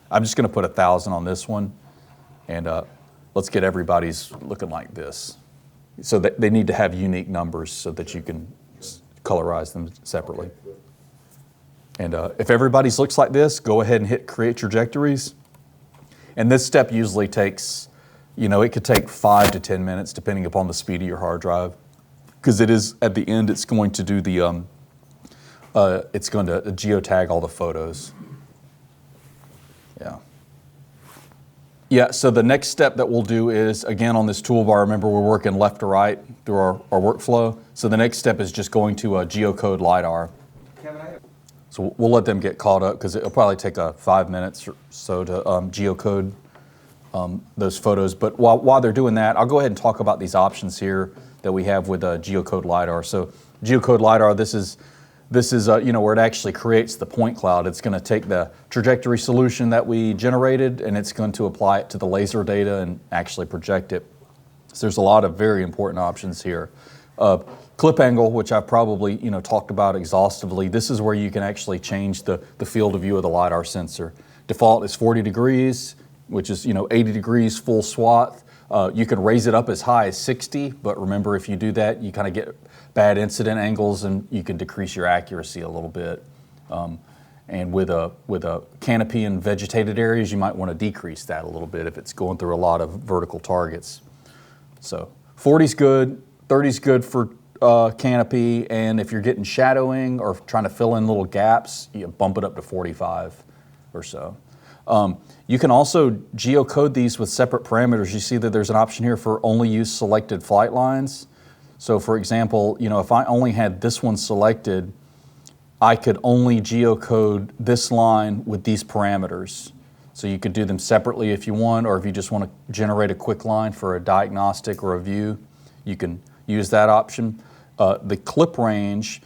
I'm just going to put 1,000 on this one, and let's get everybody's looking like this. So they need to have unique numbers so that you can colorize them separately. And if everybody's looks like this, go ahead and hit Create Trajectories. And this step usually takes, it could take 5 to 10 minutes depending upon the speed of your hard drive. Because it is, at the end, it's going to do the, it's going to geotag all the photos. Yeah. Yeah, so the next step that we'll do is, again, on this toolbar, remember we're working left to right through our workflow. So the next step is just going to Geocode Lidar. So we'll let them get caught up because it'll probably take 5 minutes or so to geocode those photos. But while they're doing that, I'll go ahead and talk about these options here that we have with Geocode Lidar. So Geocode Lidar, this is where it actually creates the point cloud. It's going to take the trajectory solution that we generated, and it's going to apply it to the laser data and actually project it. So there's a lot of very important options here. Clip angle, which I've probably talked about exhaustively. This is where you can actually change the field of view of the LiDAR sensor. Default is 40 degrees, which is 80 degrees full swath. You can raise it up as high as 60, but remember if you do that, you kind of get bad incident angles and you can decrease your accuracy a little bit. And with a canopy and vegetated areas, you might want to decrease that a little bit if it's going through a lot of vertical targets. So 40's good, 30's good for canopy, and if you're getting shadowing or trying to fill in little gaps, you bump it up to 45 or so. You can also geocode these with separate parameters. You see that there's an option here for only use selected flight lines. So for example, if I only had this one selected, I could only geocode this line with these parameters. So you could do them separately if you want, or if you just want to generate a quick line for a diagnostic or a view, you can use that option. The clip range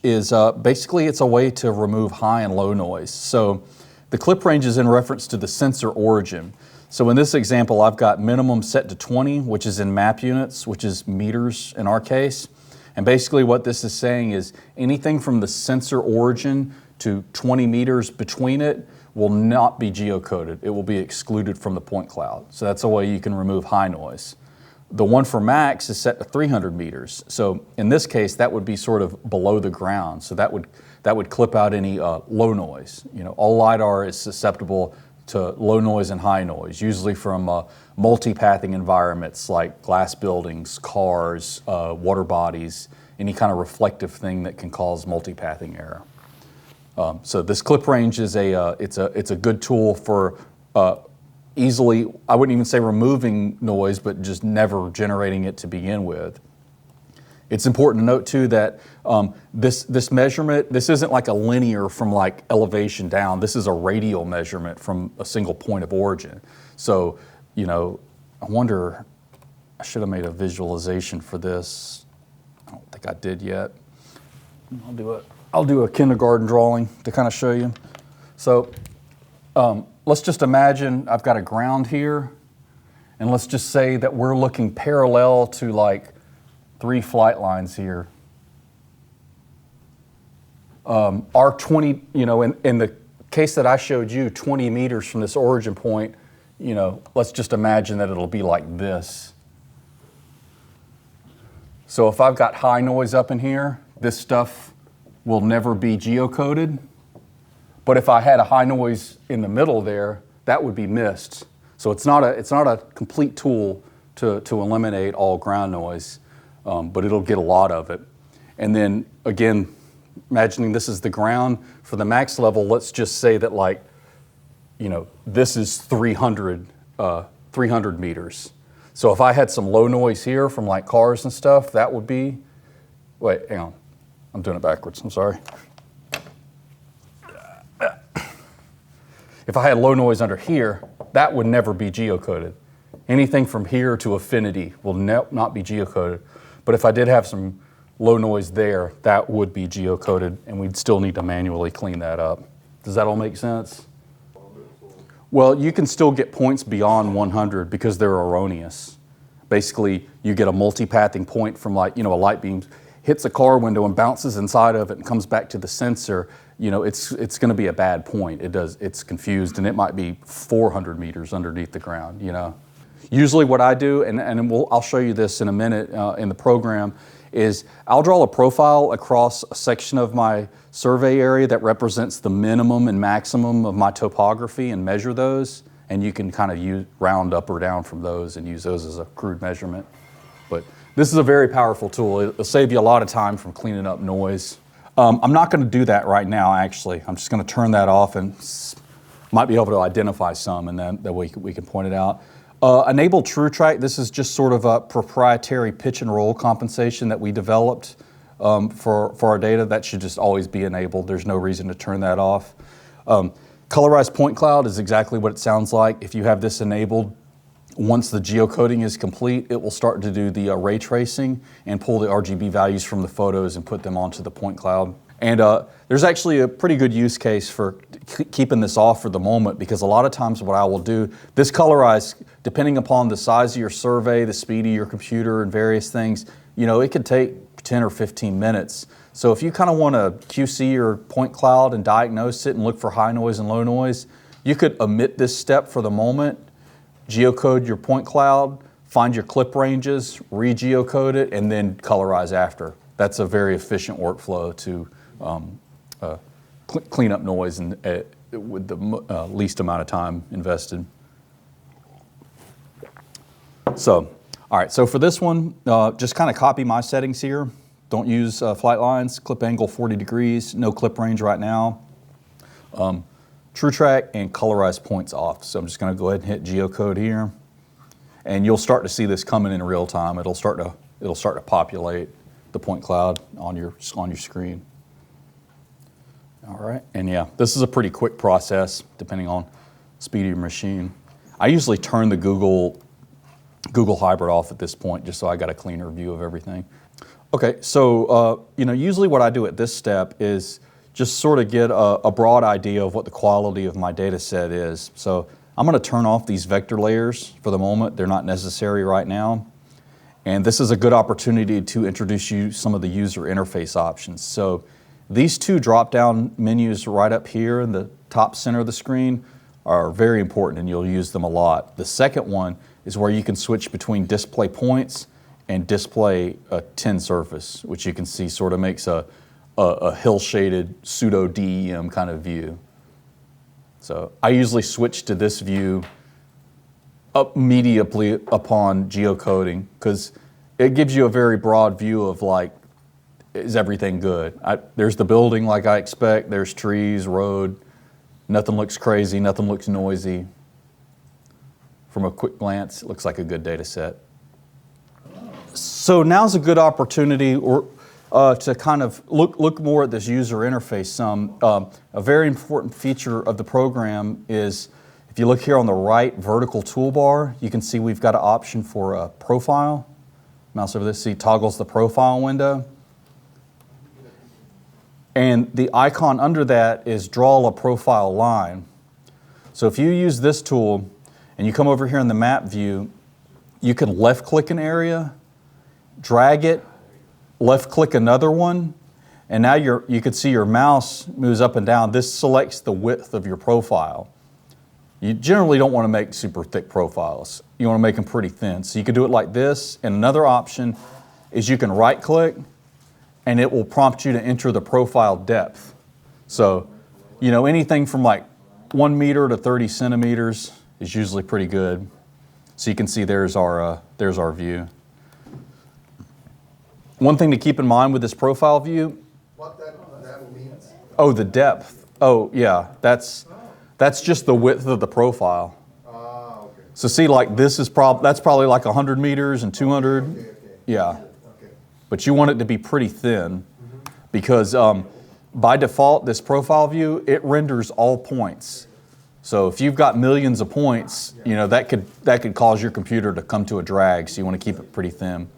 is basically it's a way to remove high and low noise. So the clip range is in reference to the sensor origin. So in this example, I've got minimum set to 20, which is in map units, which is meters in our case. And basically what this is saying is anything from the sensor origin to 20 meters between it will not be geocoded. It will be excluded from the point cloud. So that's a way you can remove high noise. The one for max is set to 300 meters. So in this case, that would be sort of below the ground. So that would clip out any low noise. All LiDAR is susceptible to low noise and high noise, usually from multipathing environments like glass buildings, cars, water bodies, any kind of reflective thing that can cause multipathing error. So this clip range is it's a good tool for easily, I wouldn't even say removing noise, but just never generating it to begin with. It's important to note too that this measurement, this isn't like a linear from like elevation down. This is a radial measurement from a single point of origin. So, I wonder, I should have made a visualization for this. I don't think I did yet. I'll do a kindergarten drawing to kind of show you. So let's just imagine I've got a ground here, and let's just say that we're looking parallel to like 3 flight lines here. Our 20, in the case that I showed you, 20 meters from this origin point, let's just imagine that it'll be like this. So if I've got high noise up in here, this stuff will never be geocoded. But if I had a high noise in the middle there, that would be missed. So it's not a complete tool to eliminate all ground noise, but it'll get a lot of it. And then again, imagining this is the ground for the max level, let's just say that this is 300 meters. So if I had some low noise here from like cars and stuff, that would be, wait, hang on. I'm doing it backwards, I'm sorry. If I had low noise under here, that would never be geocoded. Anything from here to affinity will not be geocoded. But if I did have some low noise there, that would be geocoded, and we'd still need to manually clean that up. Does that all make sense? Well, you can still get points beyond 100 because they're erroneous. Basically, you get a multipathing point from a light beam hits a car window and bounces inside of it and comes back to the sensor. It's going to be a bad point. It's confused, and it might be 400 meters underneath the ground. Usually, what I do, and I'll show you this in a minute in the program, is I'll draw a profile across a section of my survey area that represents the minimum and maximum of my topography and measure those, and you can kind of round up or down from those and use those as a crude measurement. But this is a very powerful tool. It'll save you a lot of time from cleaning up noise. I'm not going to do that right now, actually. I'm just going to turn that off and might be able to identify some, and then that way we can point it out. Enable TrueTrack, this is just sort of a proprietary pitch and roll compensation that we developed for our data. That should just always be enabled. There's no reason to turn that off. Colorize point cloud is exactly what it sounds like. If you have this enabled, once the geocoding is complete, it will start to do the ray tracing and pull the RGB values from the photos and put them onto the point cloud. And there's actually a pretty good use case for keeping this off for the moment, because a lot of times what I will do, this Colorize, depending upon the size of your survey, the speed of your computer and various things, it could take 10 or 15 minutes. So if you kind of want to QC your point cloud and diagnose it and look for high noise and low noise, you could omit this step for the moment, geocode your point cloud, find your clip ranges, re-geocode it, and then Colorize after. That's a very efficient workflow to clean up noise and with the least amount of time invested. So, all right, so for this one, just kind of copy my settings here. Don't use flight lines, clip angle 40 degrees, no clip range right now. TrueTrack and Colorize points off. So I'm just going to go ahead and hit Geocode here, and you'll start to see this coming in real time. It'll start to populate the point cloud on your screen. All right, and yeah, this is a pretty quick process depending on speed of your machine. I usually turn the Google Hybrid off at this point just so I got a cleaner view of everything. Okay, so usually what I do at this step is just sort of get a broad idea of what the quality of my data set is. So I'm going to turn off these vector layers for the moment. They're not necessary right now. And this is a good opportunity to introduce you some of the user interface options. So these two drop-down menus right up here in the top center of the screen are very important, and you'll use them a lot. The second one is where you can switch between display points and display a tin surface, which you can see sort of makes a hill-shaded pseudo-DEM kind of view. So I usually switch to this view immediately upon geocoding because it gives you a very broad view of like, is everything good? There's the building like I expect, there's trees, road, nothing looks crazy, nothing looks noisy. From a quick glance, it looks like a good data set. So now's a good opportunity to kind of look more at this user interface some. A very important feature of the program is, if you look here on the right vertical toolbar, you can see we've got an option for a profile. Mouse over this, see, toggles the profile window. And the icon under that is draw a profile line. So if you use this tool and you come over here in the map view, you can left click an area, drag it, left click another one, and now you can see your mouse moves up and down. This selects the width of your profile. You generally don't want to make super thick profiles. You want to make them pretty thin. So you can do it like this, and another option is you can right click and it will prompt you to enter the profile depth. So, anything from like 1 meter to 30 centimeters is usually pretty good. So you can see there's our view. One thing to keep in mind with this profile view. What that means? Oh, the depth. Oh, yeah, that's just the width of the profile. Ah, okay. So see, like this is that's probably like 100 meters and 200. Okay. Yeah. Okay. But you want it to be pretty thin because by default, this profile view, it renders all points. So if you've got millions of points, that could cause your computer to come to a drag. So you want to keep it pretty thin.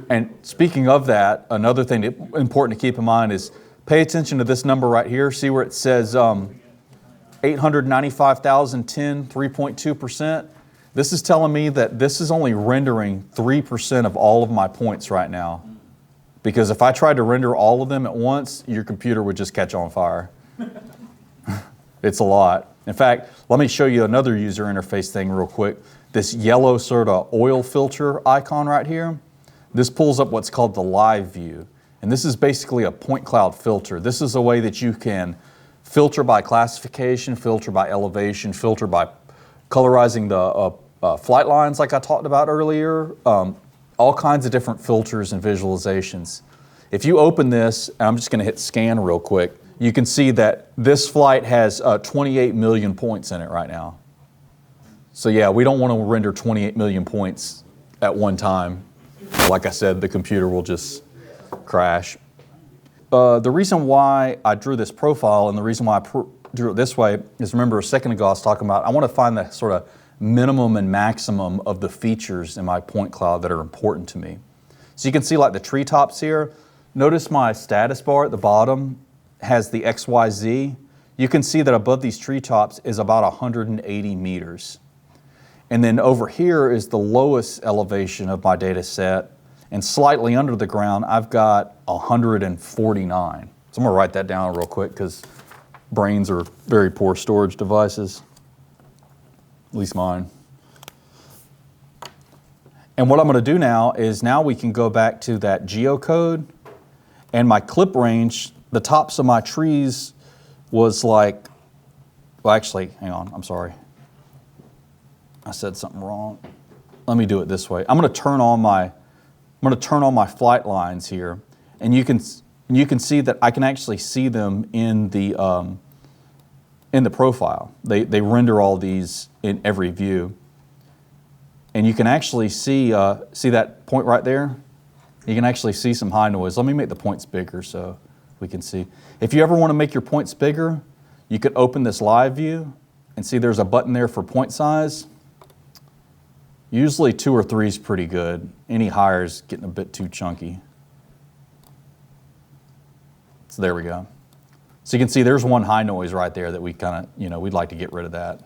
And speaking of that, another thing important to keep in mind is pay attention to this number right here. See where it says 895,010, 3.2%. This is telling me that this is only rendering 3% of all of my points right now. Because if I tried to render all of them at once, your computer would just catch on fire. It's a lot. In fact, let me show you another user interface thing real quick. This yellow sort of oil filter icon right here, this pulls up what's called the live view. And this is basically a point cloud filter. This is a way that you can filter by classification, filter by elevation, filter by colorizing the flight lines like I talked about earlier, all kinds of different filters and visualizations. If you open this, and I'm just going to hit scan real quick, you can see that this flight has 28 million points in it right now. So yeah, we don't want to render 28 million points at one time. Like I said, the computer will just crash. The reason why I drew this profile and the reason why I drew it this way is, remember a second ago I was talking about I want to find the sort of minimum and maximum of the features in my point cloud that are important to me. So you can see like the treetops here. Notice my status bar at the bottom has the XYZ. You can see that above these treetops is about 180 meters. And then over here is the lowest elevation of my data set. And slightly under the ground, I've got 149. So I'm gonna write that down real quick because brains are very poor storage devices, at least mine. And what I'm gonna do now is we can go back to that geocode, and my clip range, the tops of my trees was like, well actually, hang on, I'm sorry. I said something wrong. Let me do it this way. I'm gonna turn on my flight lines here, and you can see that I can actually see them in the in the profile. They render all these in every view. And you can actually see that point right there? You can actually see some high noise. Let me make the points bigger so we can see. If you ever want to make your points bigger, you could open this live view and see there's a button there for point size. Usually 2 or 3 is pretty good. Any higher is getting a bit too chunky. So there we go. So you can see there's one high noise right there that we kind of, we'd like to get rid of that.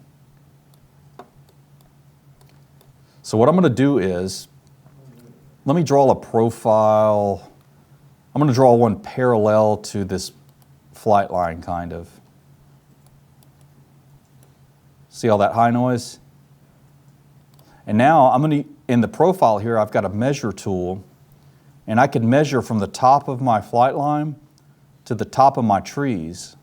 So what I'm going to do is, let me draw a profile. I'm going to draw one parallel to this flight line, kind of. See all that high noise? And now I'm going to, in the profile here, I've got a measure tool, and I can measure from the top of my flight line to the top of my trees.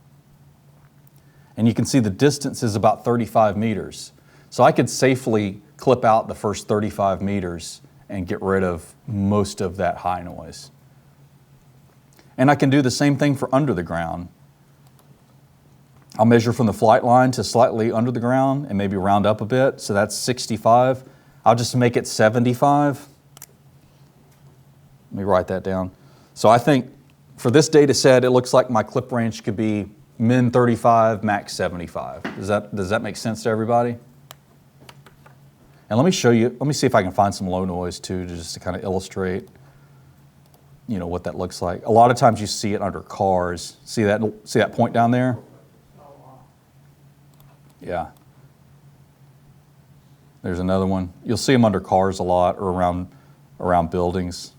And you can see the distance is about 35 meters. So I could safely clip out the first 35 meters and get rid of most of that high noise. And I can do the same thing for under the ground. I'll measure from the flight line to slightly under the ground and maybe round up a bit. So that's 65. I'll just make it 75. Let me write that down. So I think for this data set, it looks like my clip range could be min 35, max 75. Does that make sense to everybody? And let me show you, let me see if I can find some low noise too, just to kind of illustrate, what that looks like. A lot of times you see it under cars. See that point down there? Yeah. There's another one. You'll see them under cars a lot or around buildings.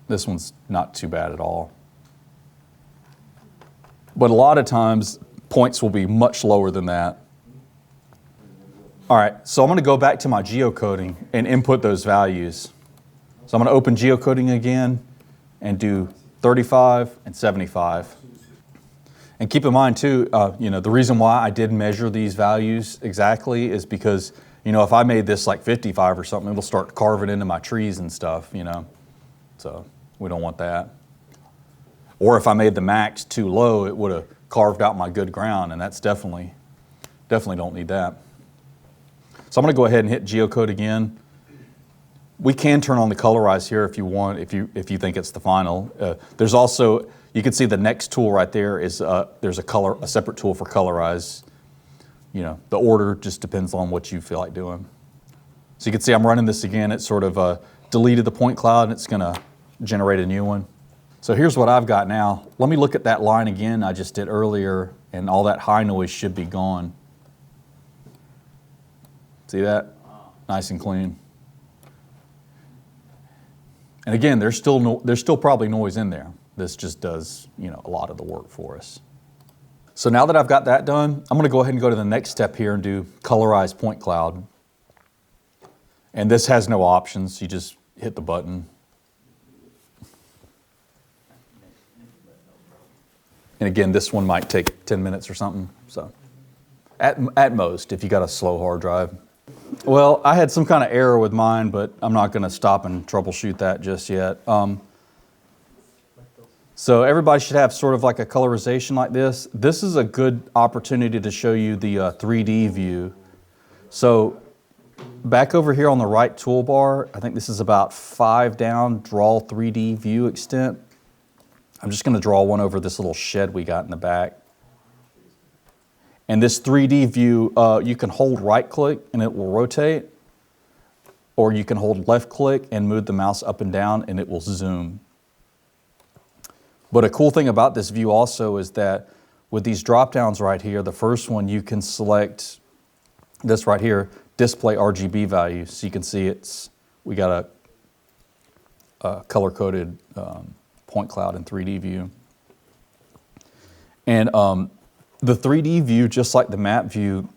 This one's not too bad at all. But a lot of times, points will be much lower than that. All right, so I'm going to go back to my geocoding and input those values. So I'm going to open geocoding again and do 35 and 75. And keep in mind too, the reason why I did measure these values exactly is because, if I made this like 55 or something, it'll start carving into my trees and stuff, So we don't want that. Or if I made the max too low, it would have carved out my good ground, and that's definitely don't need that. So I'm going to go ahead and hit Geocode again. We can turn on the Colorize here if you want, if you think it's the final. There's also, you can see the next tool right there is there's a separate tool for Colorize. The order just depends on what you feel like doing. So you can see I'm running this again. It sort of deleted the point cloud, and it's going to generate a new one. So here's what I've got now. Let me look at that line again I just did earlier, and all that high noise should be gone. See that? Nice and clean. And again, there's still probably noise in there. This just does, a lot of the work for us. So now that I've got that done, I'm going to go ahead and go to the next step here and do Colorize Point Cloud. And this has no options. You just hit the button. And again, this one might take 10 minutes or something. So at most, if you got a slow hard drive. Well, I had some kind of error with mine, but I'm not going to stop and troubleshoot that just yet. So everybody should have sort of like a colorization like this. This is a good opportunity to show you the 3D view. So back over here on the right toolbar, I think this is about 5 down, draw 3D view extent. I'm just going to draw one over this little shed we got in the back. And this 3D view, you can hold right click and it will rotate, or you can hold left click and move the mouse up and down and it will zoom. But a cool thing about this view also is that with these drop downs right here, the first one you can select this right here, display RGB value. So you can see we got a color coded point cloud in 3D view. And the 3D view, just like the map view,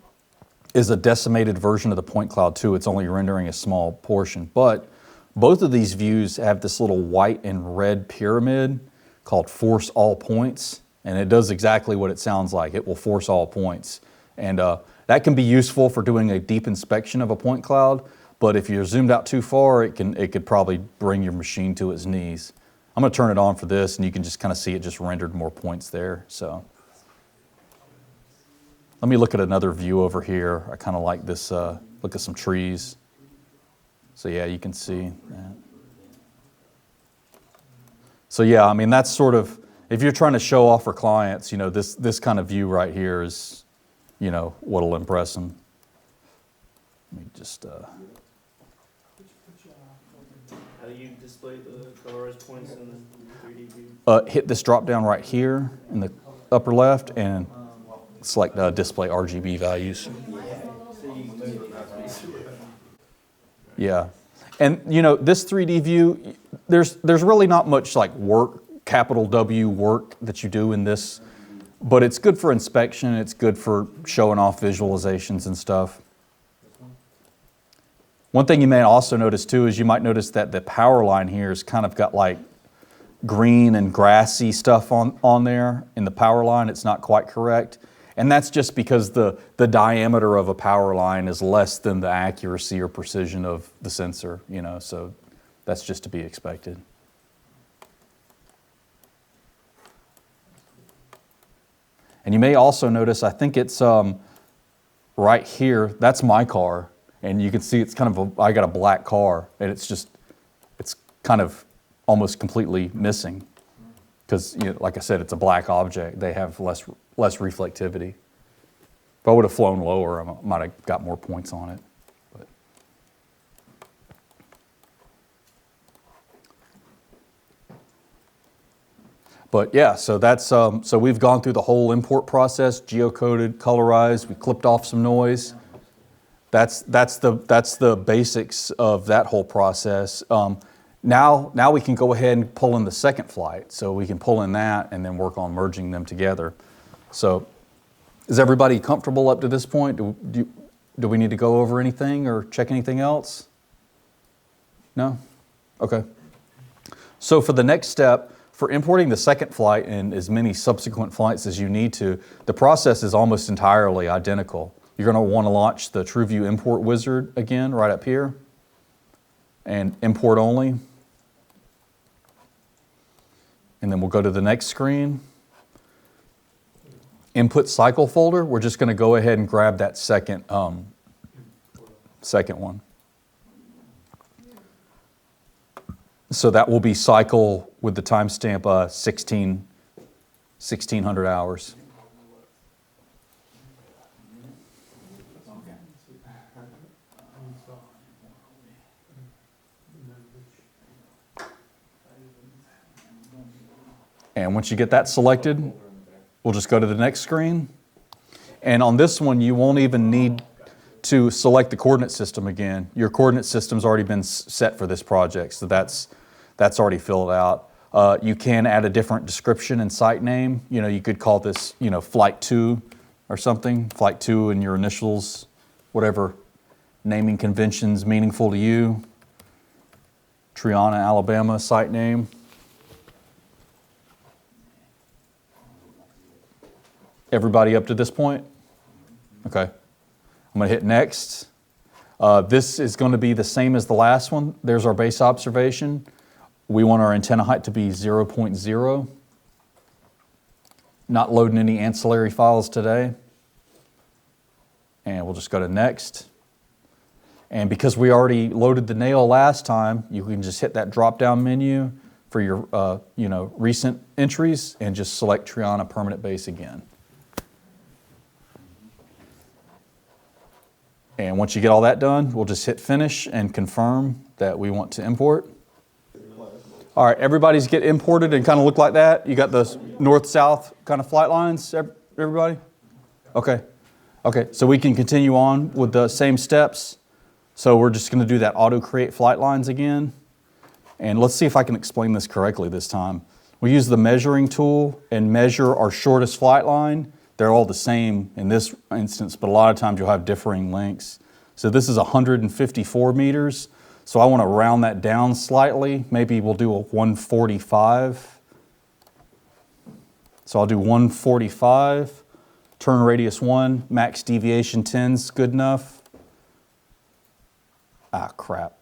is a decimated version of the point cloud too. It's only rendering a small portion. But both of these views have this little white and red pyramid called force all points. And it does exactly what it sounds like. It will force all points. And that can be useful for doing a deep inspection of a point cloud. But if you're zoomed out too far, it could probably bring your machine to its knees. I'm going to turn it on for this, and you can just kind of see it just rendered more points there. So Let me look at another view over here. I kind of like this, look at some trees. So yeah, you can see that. So yeah, I mean, that's sort of, if you're trying to show off for clients, you know, this kind of view right here is, you know, what'll impress them. Let me just, How do you display the colorized points in the 3D view? hit this drop down right here in the upper left and select display RGB values. Yeah. And you know, this 3D view, there's really not much like work, capital W work that you do in this, but it's good for inspection, it's good for showing off visualizations and stuff. One thing you may also notice too is you might notice that the power line here has kind of got like green and grassy stuff on there in the power line. It's not quite correct. And that's just because the diameter of a power line is less than the accuracy or precision of the sensor, you know, so that's just to be expected. And you may also notice, I think it's right here, that's my car. And you can see it's kind of, I got a black car and it's kind of almost completely missing. Because, you know, like I said, it's a black object. They have less reflectivity. If I would have flown lower, I might have got more points on it. But yeah, so that's so we've gone through the whole import process, geocoded, colorized. We clipped off some noise. That's the basics of that whole process. Now we can go ahead and pull in the second flight. So we can pull in that and then work on merging them together. So is everybody comfortable up to this point? Do we need to go over anything or check anything else? No? Okay. So for the next step, for importing the second flight and as many subsequent flights as you need to, the process is almost entirely identical. You're going to want to launch the TrueView import wizard again right up here and import only. And then we'll go to the next screen. Input cycle folder, we're just going to go ahead and grab that second one. So that will be cycle with the timestamp 1600 hours. And once you get that selected, we'll just go to the next screen. And on this one, you won't even need to select the coordinate system again. Your coordinate system's already been set for this project, so that's already filled out. You can add a different description and site name. You know, you could call this, you know, Flight 2 or something. Flight 2 and your initials, whatever naming convention's meaningful to you. Triana, Alabama site name. Everybody up to this point? Okay. I'm going to hit next. This is going to be the same as the last one. There's our base observation. We want our antenna height to be 0.0. Not loading any ancillary files today. And we'll just go to next. And because we already loaded the nail last time, you can just hit that drop-down menu for your recent entries and just select Triana permanent base again. And once you get all that done, we'll just hit finish and confirm that we want to import. All right, everybody's get imported and kind of look like that. You got the north-south kind of flight lines, everybody? Okay. Okay, so we can continue on with the same steps. So we're just going to do that auto-create flight lines again. And let's see if I can explain this correctly this time. We use the measuring tool and measure our shortest flight line. They're all the same in this instance, but a lot of times you'll have differing lengths. So this is 154 meters. So I want to round that down slightly. Maybe we'll do a 145. So I'll do 145, turn radius 1, max deviation 10's good enough. Ah, crap.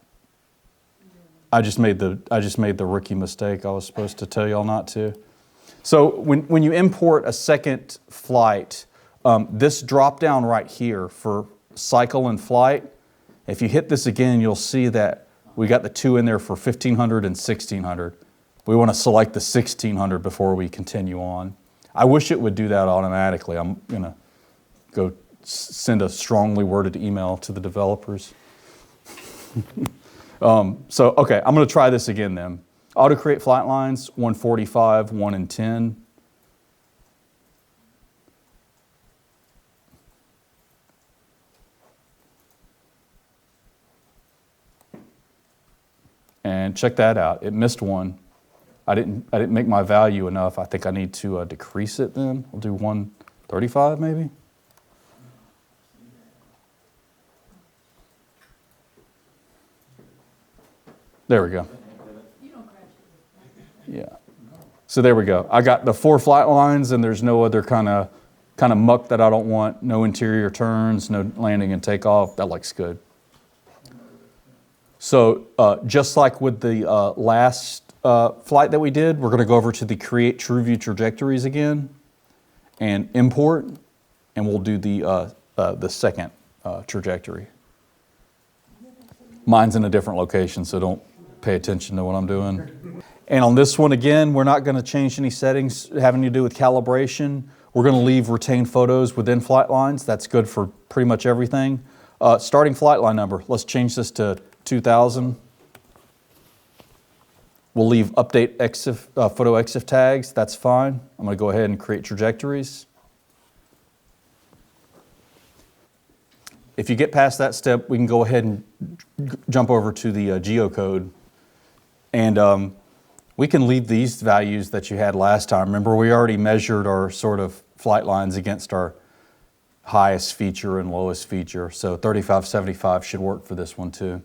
I just made the rookie mistake I was supposed to tell y'all not to. So when you import a second flight, this drop down right here for cycle and flight, if you hit this again, you'll see that we got the 2 in there for 1500 and 1600. We want to select the 1600 before we continue on. I wish it would do that automatically. I'm going to go send a strongly worded email to the developers. Okay, I'm going to try this again then. Auto create flight lines, 145, 1 and 10. And check that out, it missed one. I didn't make my value enough. I think I need to decrease it then. We'll do 135 maybe. There we go. Yeah. So there we go. I got the 4 flight lines and there's no other kind of muck that I don't want. No interior turns, no landing and takeoff. That looks good. So just like with the last flight that we did, we're going to go over to the Create TrueView Trajectories again and import, and we'll do the second trajectory. Mine's in a different location, so don't pay attention to what I'm doing. And on this one again, we're not going to change any settings having to do with calibration. We're going to leave retained photos within flight lines. That's good for pretty much everything. Starting flight line number, let's change this to 2000. We'll leave update EXIF, photo EXIF tags, that's fine. I'm going to go ahead and create trajectories. If you get past that step, we can go ahead and jump over to the geocode. And we can leave these values that you had last time. Remember, we already measured our sort of flight lines against our highest feature and lowest feature. So 3575 should work for this one too.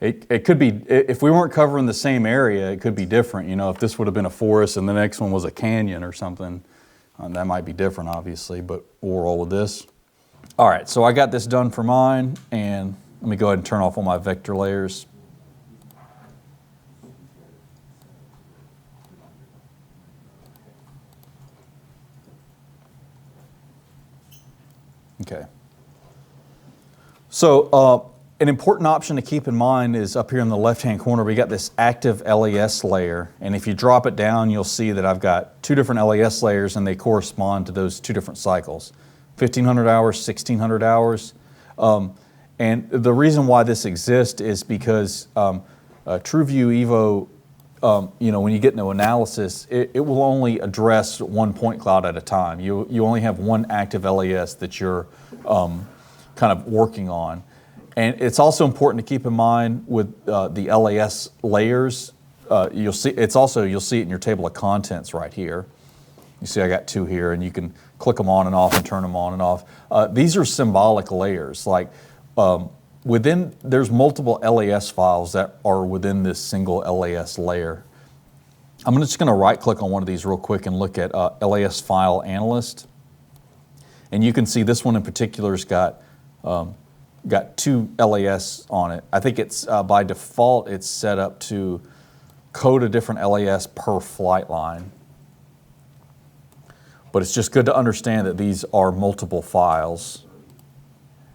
It could be, if we weren't covering the same area, it could be different. You know, if this would have been a forest and the next one was a canyon or something, that might be different, obviously, but we'll roll with this. All right, so I got this done for mine, and let me go ahead and turn off all my vector layers. Okay. So an important option to keep in mind is up here in the left-hand corner, we got this active LAS layer. And if you drop it down, you'll see that I've got 2 different LAS layers and they correspond to those 2 different cycles, 1500 hours, 1600 hours. And the reason why this exists is because TrueView Evo, you know, when you get into analysis, it will only address one point cloud at a time. You only have one active LAS that you're kind of working on. And it's also important to keep in mind with the LAS layers, you'll see it in your table of contents right here. You see I got 2 here, and you can click them on and off and turn them on and off. These are symbolic layers. Like there's multiple LAS files that are within this single LAS layer. I'm just going to right click on one of these real quick and look at LAS File Analyst. And you can see this one in particular has got 2 LAS on it. I think it's by default it's set up to code a different LAS per flight line. But it's just good to understand that these are multiple files.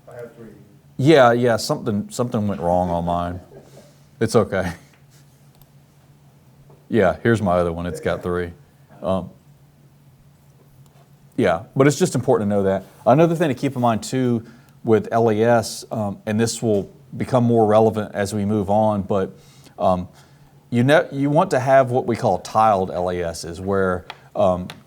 I have 3. Yeah, something went wrong on mine. It's okay. Yeah, here's my other one. It's got 3. Yeah, but it's just important to know that. Another thing to keep in mind too with LAS, and this will become more relevant as we move on, but you want to have what we call tiled LASs, where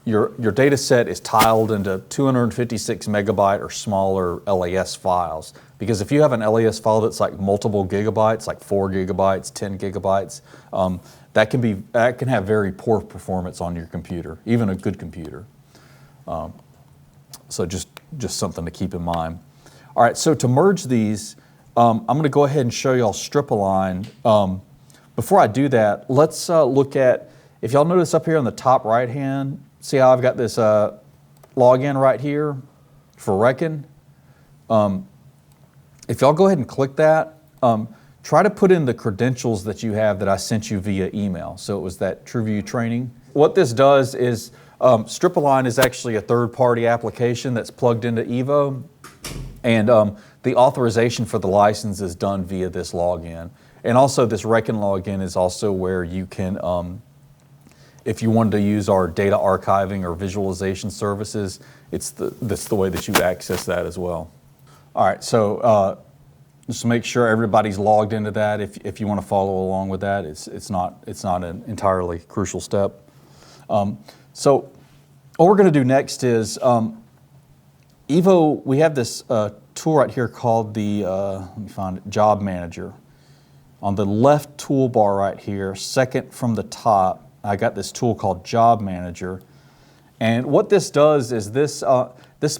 your data set is tiled into 256 megabyte or smaller LAS files. Because if you have an LAS file that's like multiple gigabytes, like 4 gigabytes, 10 gigabytes, that can have very poor performance on your computer, even a good computer. So just something to keep in mind. All right, so to merge these, I'm going to go ahead and show y'all StripAlign. Before I do that, let's look at, if y'all notice up here on the top right hand, see how I've got this login right here for Reckon? If y'all go ahead and click that, try to put in the credentials that you have that I sent you via email. So it was that TrueView training. What this does is StripAlign is actually a third-party application that's plugged into Evo, and the authorization for the license is done via this login. And also this Reckon login is also where you can, if you wanted to use our data archiving or visualization services, that's the way that you access that as well. All right, so just to make sure everybody's logged into that, if you want to follow along with that, it's not an entirely crucial step. So what we're going to do next is, Evo, we have this tool right here called the, let me find it, Job Manager. On the left toolbar right here, second from the top, I got this tool called Job Manager. And what this does is this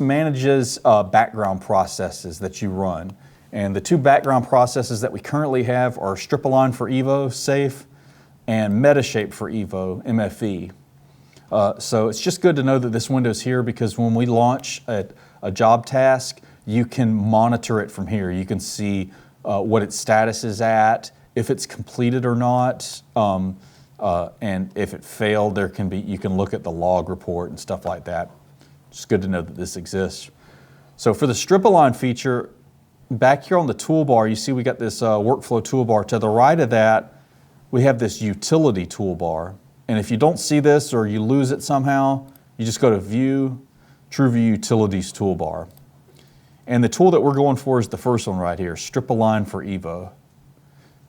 manages background processes that you run. And the two background processes that we currently have are StripAlign for Evo, SAFE, and Metashape for Evo, MFE. So it's just good to know that this window is here, because when we launch a job task, you can monitor it from here. You can see what its status is at, if it's completed or not, and if it failed, you can look at the log report and stuff like that. It's good to know that this exists. So for the StripAlign feature, back here on the toolbar, you see we got this workflow toolbar. To the right of that, we have this utility toolbar. And if you don't see this or you lose it somehow, you just go to View, TrueView Utilities toolbar. And the tool that we're going for is the first one right here, StripAlign for Evo.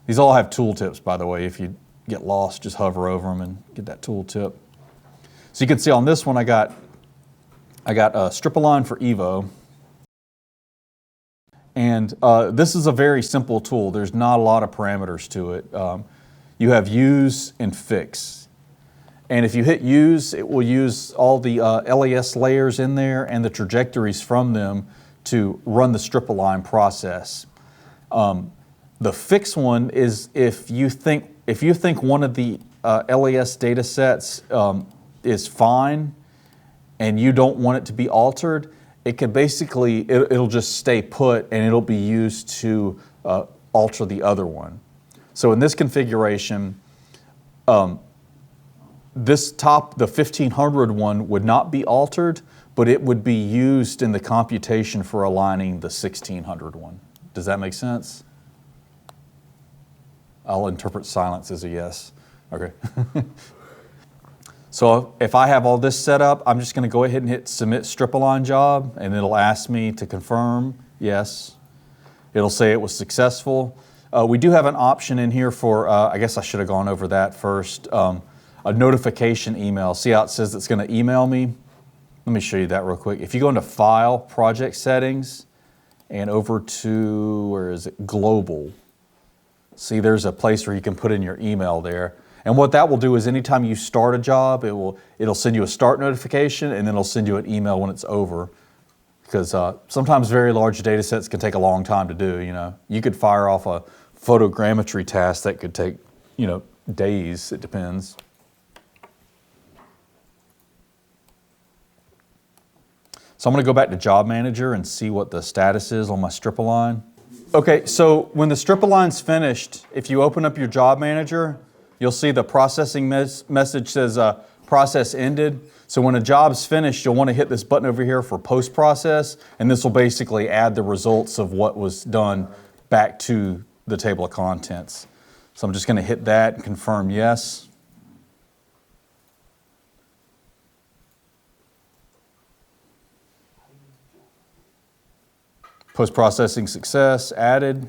These all have tooltips, by the way. If you get lost, just hover over them and get that tooltip. So you can see on this one, I got StripAlign for Evo. And this is a very simple tool. There's not a lot of parameters to it. You have Use and Fix. And if you hit Use, it will use all the LAS layers in there and the trajectories from them to run the StripAlign process. The Fix one is if you think one of the LAS data sets is fine and you don't want it to be altered, it can basically, it'll just stay put and it'll be used to alter the other one. So in this configuration, the 1500 one would not be altered, but it would be used in the computation for aligning the 1600 one. Does that make sense? I'll interpret silence as a yes. Okay. So if I have all this set up, I'm just going to go ahead and hit Submit StripAlign Job, and it'll ask me to confirm yes. It'll say it was successful. We do have an option in here for, I guess I should have gone over that first, a notification email. See how it says it's going to email me? Let me show you that real quick. If you go into File, Project Settings, and over to, where is it, Global. See, there's a place where you can put in your email there. And what that will do is anytime you start a job, it'll send you a start notification, and then it'll send you an email when it's over. Because sometimes very large data sets can take a long time to do, you know. You could fire off a photogrammetry task that could take, you know, days, it depends. So I'm going to go back to Job Manager and see what the status is on my StripAlign. Okay, so when the StripAlign's finished, if you open up your Job Manager, you'll see the processing message says process ended. So when a job's finished, you'll want to hit this button over here for post-process, and this will basically add the results of what was done back to the table of contents. So I'm just going to hit that and confirm yes. Post-processing success, added.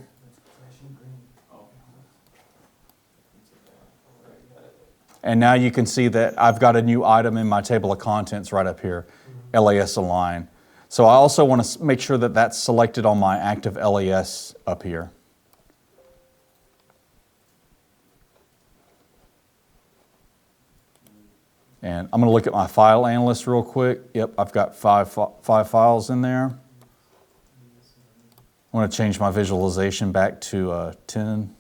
And now you can see that I've got a new item in my table of contents right up here, LAS Align. So I also want to make sure that that's selected on my active LAS up here. And I'm going to look at my file analyst real quick. Yep, I've got five files in there. I want to change my visualization back to 10.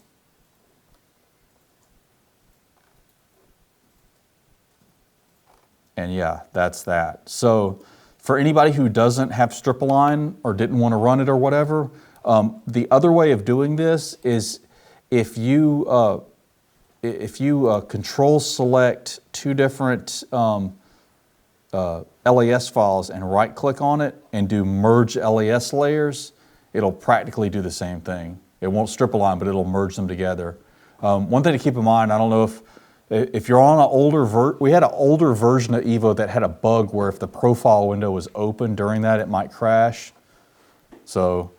And yeah, that's that. So for anybody who doesn't have StripAlign or didn't want to run it or whatever, the other way of doing this is if you control select two different LAS files and right-click on it and do merge LAS layers, it'll practically do the same thing. It won't StripAlign, but it'll merge them together. One thing to keep in mind, I don't know if you're on an older we had an older version of Evo that had a bug where if the profile window was open during that, it might crash. So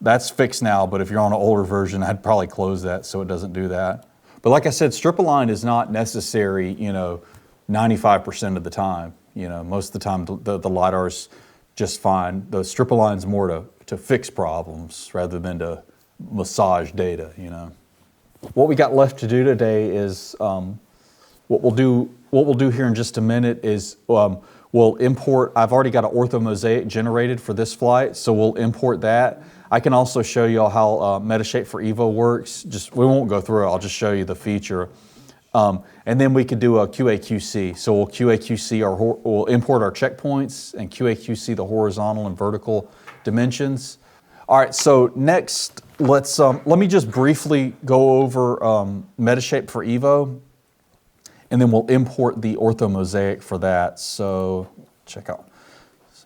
that's fixed now, but if you're on an older version, I'd probably close that so it doesn't do that. But like I said, StripAlign is not necessary, 95% of the time. Most of the time the LiDAR's just fine. The StripAlign's more to fix problems rather than to massage data, What we got left to do today is what we'll do here in just a minute is we'll import. I've already got an orthomosaic generated for this flight, so we'll import that. I can also show you all how Metashape for Evo works. We won't go through it. I'll just show you the feature. And then we could do a QAQC. So we'll QAQC we'll import our checkpoints and QAQC the horizontal and vertical dimensions. All right, so next, let me just briefly go over Metashape for Evo, and then we'll import the orthomosaic for that. So check out,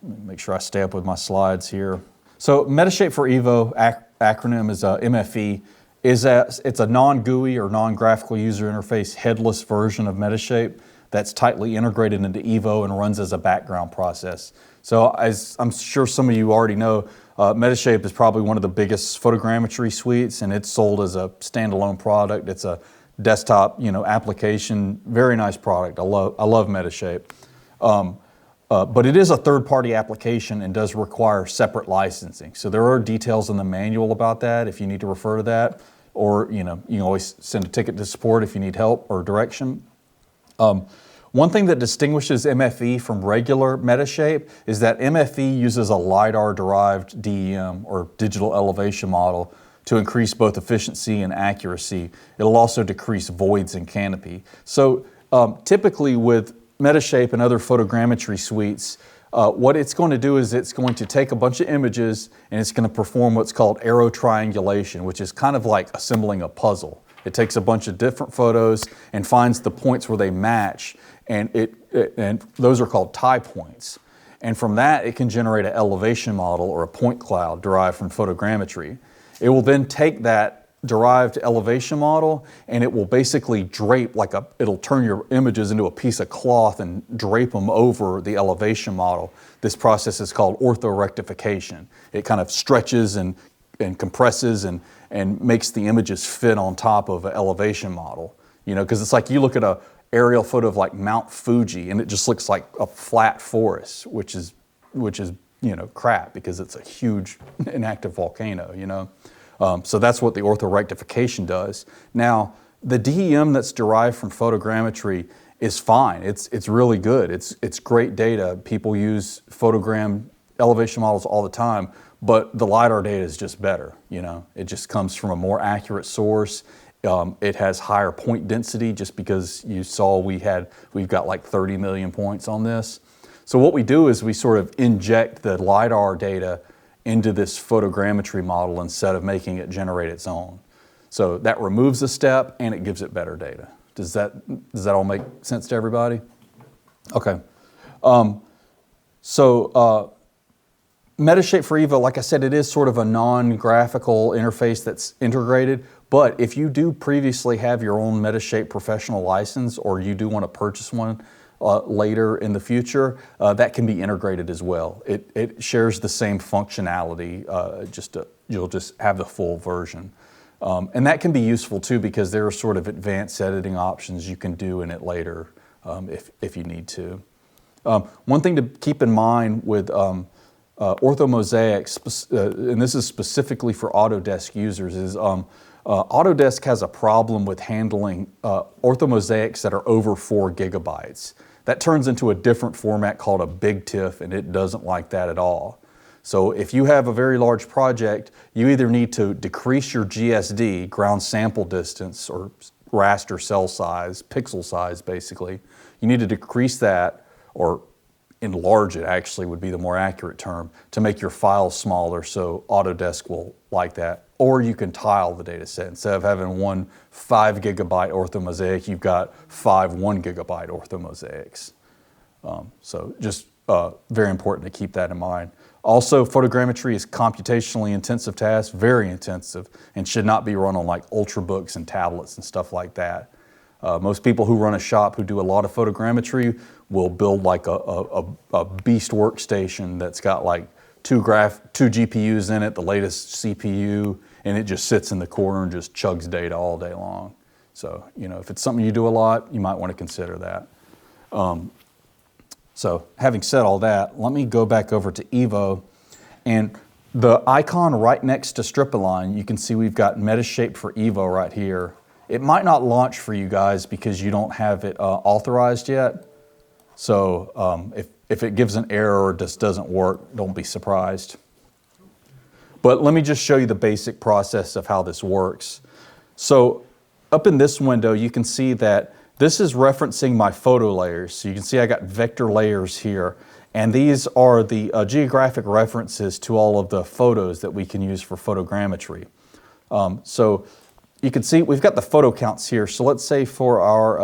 let me make sure I stay up with my slides here. So Metashape for Evo, acronym is MFE, it's a non-GUI or non-graphical user interface headless version of Metashape that's tightly integrated into Evo and runs as a background process. So as I'm sure some of you already know, Metashape is probably one of the biggest photogrammetry suites, and it's sold as a standalone product. It's a desktop, application, very nice product. I love Metashape. But it is a third-party application and does require separate licensing. So there are details in the manual about that if you need to refer to that, or you can always send a ticket to support if you need help or direction. One thing that distinguishes MFE from regular Metashape is that MFE uses a LiDAR-derived DEM, or digital elevation model, to increase both efficiency and accuracy. It'll also decrease voids in canopy. So typically with Metashape and other photogrammetry suites, what it's going to do is it's going to take a bunch of images and it's going to perform what's called arrow triangulation, which is kind of like assembling a puzzle. It takes a bunch of different photos and finds the points where they match, and those are called tie points. And from that, it can generate an elevation model or a point cloud derived from photogrammetry. It will then take that derived elevation model and it will basically drape it'll turn your images into a piece of cloth and drape them over the elevation model. This process is called orthorectification. It kind of stretches and compresses and makes the images fit on top of an elevation model. Because it's like you look at a aerial photo of like Mount Fuji and it just looks like a flat forest, which is crap because it's a huge inactive volcano, So that's what the orthorectification does. Now, the DEM that's derived from photogrammetry is fine. It's really good. It's great data. People use photogram elevation models all the time, but the LiDAR data is just better. It just comes from a more accurate source. It has higher point density just because you saw we've got like 30 million points on this. So what we do is we sort of inject the LiDAR data into this photogrammetry model instead of making it generate its own. So that removes a step and it gives it better data. Does that all make sense to everybody? Okay. Metashape for Evo, like I said, it is sort of a non-graphical interface that's integrated, but if you do previously have your own Metashape professional license or you do want to purchase one later in the future, that can be integrated as well. It shares the same functionality, you'll just have the full version. And that can be useful too because there are sort of advanced editing options you can do in it later if you need to. One thing to keep in mind with orthomosaics, and this is specifically for Autodesk users, is Autodesk has a problem with handling orthomosaics that are over 4 gigabytes. That turns into a different format called a big TIFF, and it doesn't like that at all. So if you have a very large project, you either need to decrease your GSD, ground sample distance, or raster cell size, pixel size basically. You need to decrease that, or enlarge it actually would be the more accurate term, to make your files smaller so Autodesk will like that. Or you can tile the data set. Instead of having one 5 gigabyte orthomosaic, you've got 5 1 gigabyte orthomosaics. So just very important to keep that in mind. Also, photogrammetry is computationally intensive task, very intensive, and should not be run on like ultrabooks and tablets and stuff like that. Most people who run a shop who do a lot of photogrammetry will build like a beast workstation that's got like two GPUs in it, the latest CPU, and it just sits in the corner and just chugs data all day long. So, you know, if it's something you do a lot, you might want to consider that. So having said all that, let me go back over to Evo, and the icon right next to StripAlign, you can see we've got Metashape for Evo right here. It might not launch for you guys because you don't have it authorized yet. So if it gives an error or just doesn't work, don't be surprised. But let me just show you the basic process of how this works. So up in this window, you can see that this is referencing my photo layers. So you can see I got vector layers here. And these are the geographic references to all of the photos that we can use for photogrammetry. So you can see we've got the photo counts here. So let's say for our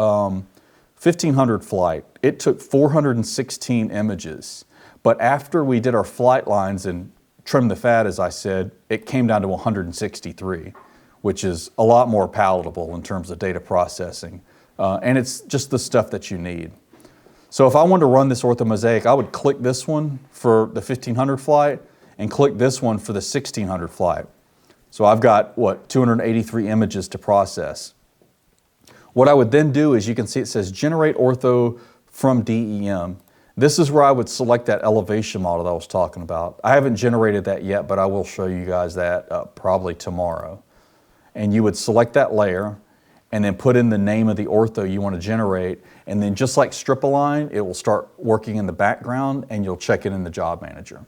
1500 flight, it took 416 images. But after we did our flight lines and trimmed the fat, as I said, it came down to 163, which is a lot more palatable in terms of data processing. And it's just the stuff that you need. So if I wanted to run this orthomosaic, I would click this one for the 1500 flight and click this one for the 1600 flight. So I've got, 283 images to process. What I would then do is, you can see it says generate ortho from DEM. This is where I would select that elevation model that I was talking about. I haven't generated that yet, but I will show you guys that probably tomorrow. And you would select that layer and then put in the name of the ortho you want to generate. And then just like StripAlign, it will start working in the background and you'll check it in the job manager.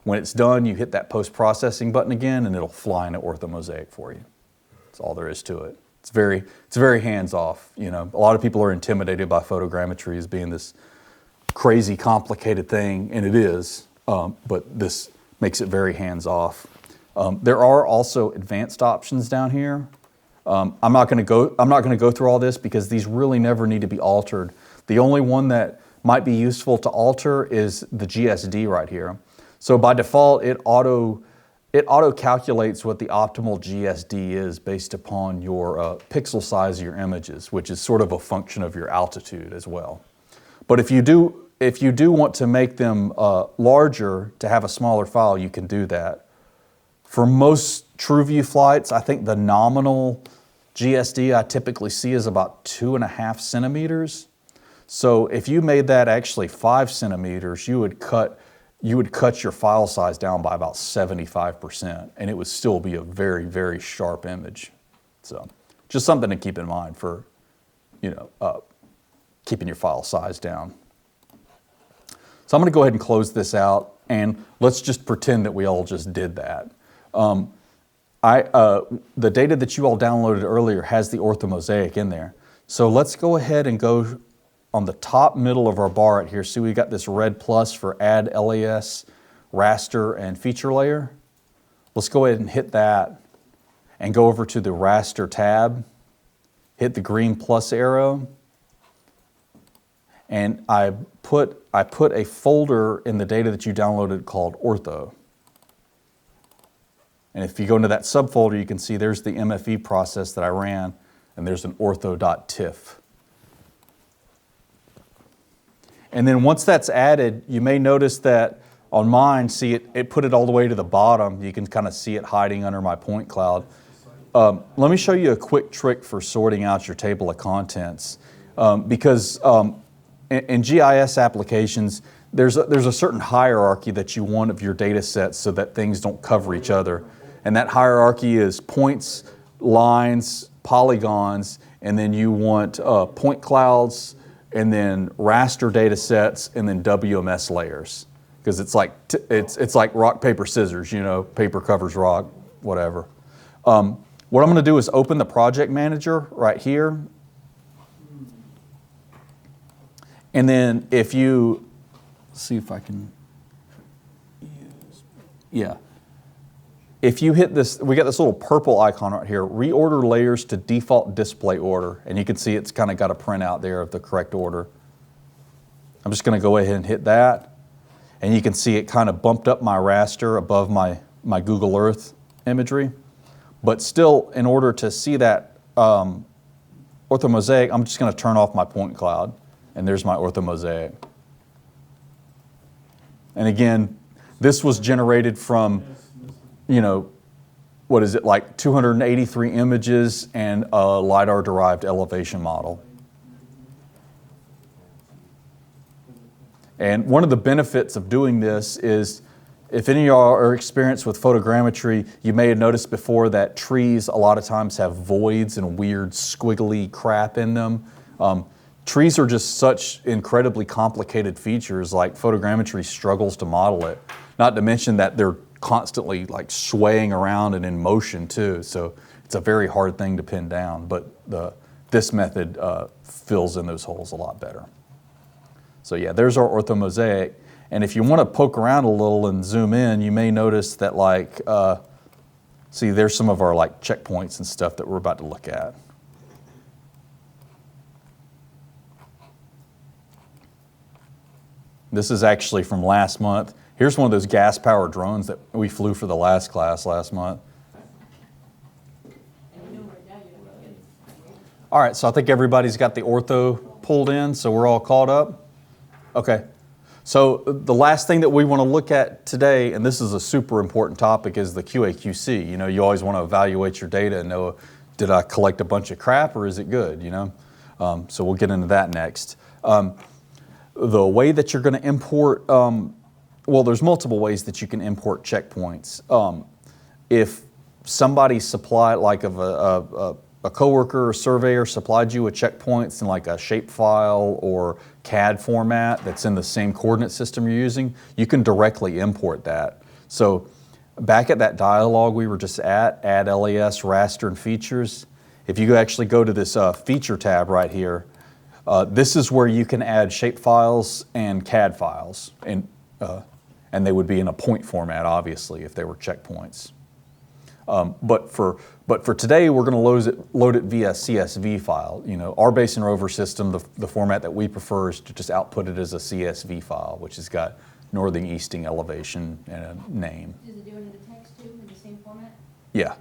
When it's done, you hit that post-processing button again and it'll fly into orthomosaic for you. That's all there is to it. It's very hands-off. You know, a lot of people are intimidated by photogrammetry as being this crazy complicated thing, and it is, but this makes it very hands-off. There are also advanced options down here. I'm not going to go through all this because these really never need to be altered. The only one that might be useful to alter is the GSD right here. So by default, it auto calculates what the optimal GSD is based upon your pixel size of your images, which is sort of a function of your altitude as well. But if you do want to make them larger to have a smaller file, you can do that. For most TrueView flights, I think the nominal GSD I typically see is about 2.5 centimeters. So if you made that actually 5 centimeters, you would cut your file size down by about 75%, and it would still be a very, very sharp image. So just something to keep in mind for, keeping your file size down. So I'm going to go ahead and close this out, and let's just pretend that we all just did that. The data that you all downloaded earlier has the orthomosaic in there. So let's go ahead and go on the top middle of our bar right here. See, we got this red plus for add LAS, raster, and feature layer. Let's go ahead and hit that and go over to the raster tab, hit the green plus arrow, and I put a folder in the data that you downloaded called ortho. And if you go into that subfolder, you can see there's the MFE process that I ran, and there's an ortho.tiff. And then once that's added, you may notice that on mine, see it put it all the way to the bottom. You can kind of see it hiding under my point cloud. Let me show you a quick trick for sorting out your table of contents. Because in GIS applications, there's a certain hierarchy that you want of your data sets so that things don't cover each other. And that hierarchy is points, lines, polygons, and then you want point clouds, and then raster data sets, and then WMS layers. Because it's like rock, paper, scissors, paper covers rock, whatever. What I'm going to do is open the project manager right here. And then if you, see if I can use, yeah. If you hit this, we got this little purple icon right here, reorder layers to default display order. And you can see it's kind of got a printout there of the correct order. I'm just going to go ahead and hit that. And you can see it kind of bumped up my raster above my Google Earth imagery. But still, in order to see that orthomosaic, I'm just going to turn off my point cloud. And there's my orthomosaic. And again, this was generated from, you know, what is it, like 283 images and a LiDAR-derived elevation model. And one of the benefits of doing this is, if any of y'all are experienced with photogrammetry, you may have noticed before that trees a lot of times have voids and weird squiggly crap in them. Trees are just such incredibly complicated features, like photogrammetry struggles to model it. Not to mention that they're constantly like swaying around and in motion too, so it's a very hard thing to pin down, but this method fills in those holes a lot better. So yeah, there's our orthomosaic, and if you want to poke around a little and zoom in, you may notice that like, see, there's some of our like checkpoints and stuff that we're about to look at. This is actually from last month. Here's one of those gas-powered drones that we flew for the last class last month. All right, so I think everybody's got the ortho pulled in, so we're all caught up. Okay, so the last thing that we want to look at today, and this is a super important topic, is the QAQC. You know, you always want to evaluate your data and know, did I collect a bunch of crap or is it good, you know? So we'll get into that next. The way that you're going to import, well, there's multiple ways that you can import checkpoints. If somebody supplied, like a coworker or surveyor supplied you with checkpoints in like a shapefile or CAD format that's in the same coordinate system you're using, you can directly import that. So back at that dialog we were just at, add LAS, raster, and features, if you actually go to this feature tab right here, this is where you can add shapefiles and CAD files, and they would be in a point format, obviously, if they were checkpoints. But for today, we're going to load it via CSV file. You know, our Basin Rover system, the format that we prefer is to just output it as a CSV file, which has got northing, easting, elevation, and a name. Does it do it in the text too, in the same format? Yeah,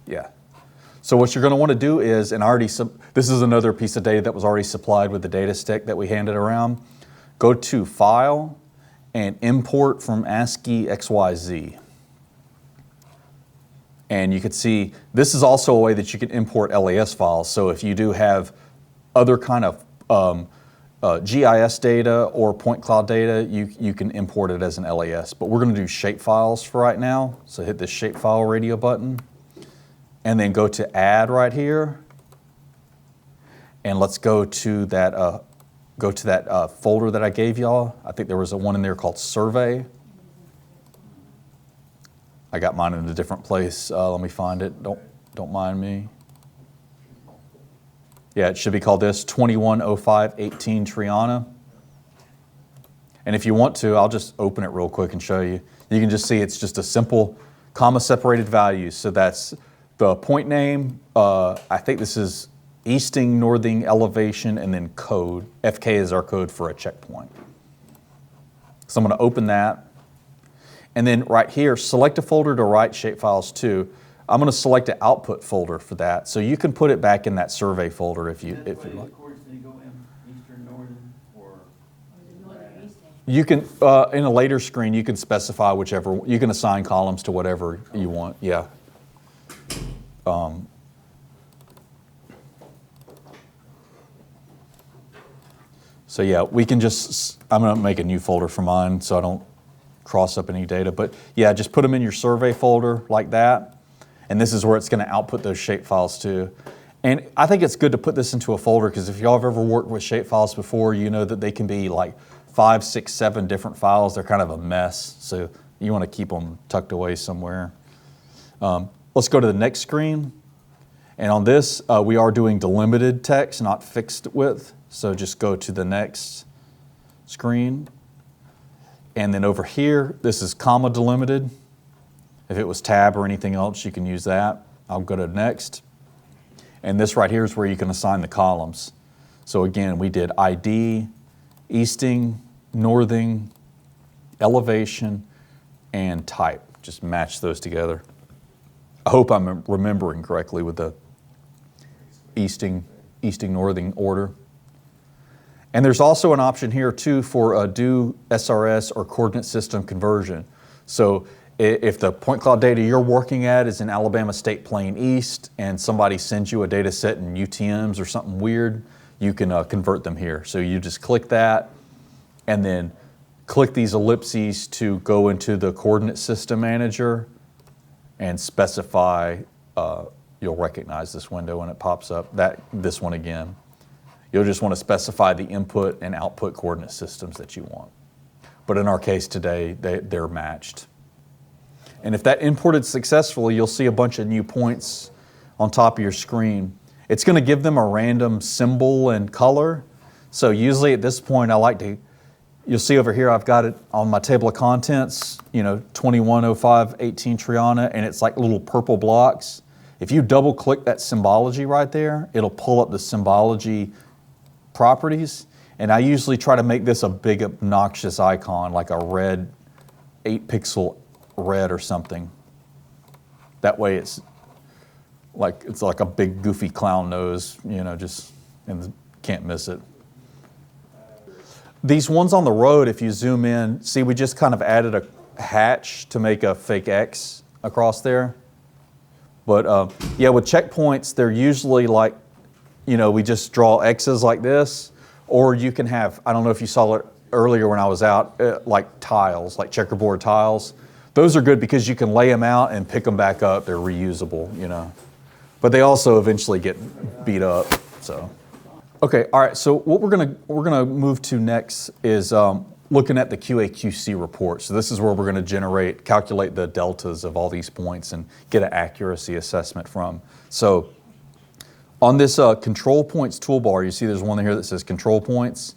yeah. So what you're going to want to do is, and this is another piece of data that was already supplied with the data stick that we handed around. Go to File and Import from ASCII XYZ. And you can see this is also a way that you can import LAS files. So if you do have other kind of GIS data or point cloud data, you can import it as an LAS. But we're going to do shapefiles for right now. So hit this shapefile radio button. And then go to Add right here, and let's go to that folder that I gave y'all. I think there was one in there called Survey. I got mine in a different place. Let me find it. Don't mind me. Yeah, it should be called this 210518 Triana. And if you want to, I'll just open it real quick and show you. You can just see it's just a simple comma-separated values. So that's the point name, I think this is easting, northing, elevation, and then code. FK is our code for a checkpoint. So I'm going to open that. And then right here, select a folder to write shapefiles to. I'm going to select an output folder for that. So you can put it back in that survey folder if you like. Coordinates, do you go in eastern, northern, or? Or is it northern or eastern? You can, in a later screen, you can specify whichever, you can assign columns to whatever you want, yeah. So yeah, we can just, I'm going to make a new folder for mine so I don't cross up any data. But yeah, just put them in your survey folder like that. And this is where it's going to output those shapefiles to. And I think it's good to put this into a folder because if y'all have ever worked with shapefiles before, you know that they can be like 5, 6, 7 different files. They're kind of a mess. So you want to keep them tucked away somewhere. Let's go to the next screen. And on this, we are doing delimited text, not fixed width. So just go to the next screen. And then over here, this is comma delimited. If it was tab or anything else, you can use that. I'll go to next. And this right here is where you can assign the columns. So again, we did ID, easting, northing, elevation, and type. Just match those together. I hope I'm remembering correctly with the easting, northing order. And there's also an option here too for do SRS or coordinate system conversion. So if the point cloud data you're working at is in Alabama State Plain East and somebody sends you a data set in UTMs or something weird, you can convert them here. So you just click that and then click these ellipses to go into the coordinate system manager and specify, you'll recognize this window when it pops up, this one again. You'll just want to specify the input and output coordinate systems that you want. But in our case today, they're matched. And if that imported successfully, you'll see a bunch of new points on top of your screen. It's going to give them a random symbol and color. So usually at this point, you'll see over here, I've got it on my table of contents, 210518 Triana, and it's like little purple blocks. If you double click that Symbology right there, it'll pull up the Symbology properties. And I usually try to make this a big obnoxious icon, like a red, 8-pixel red or something. That way it's like a big goofy clown nose, and can't miss it. These ones on the road, if you zoom in, see we just kind of added a hatch to make a fake X across there. But yeah, with checkpoints, they're usually like, we just draw X's like this, or you can have, I don't know if you saw it earlier when I was out, like tiles, like checkerboard tiles. Those are good because you can lay them out and pick them back up. They're reusable, But they also eventually get beat up, so. Okay, all right, so what we're gonna move to next is looking at the QAQC report. So this is where we're gonna calculate the deltas of all these points and get an accuracy assessment from. So on this control points toolbar, you see there's one here that says control points.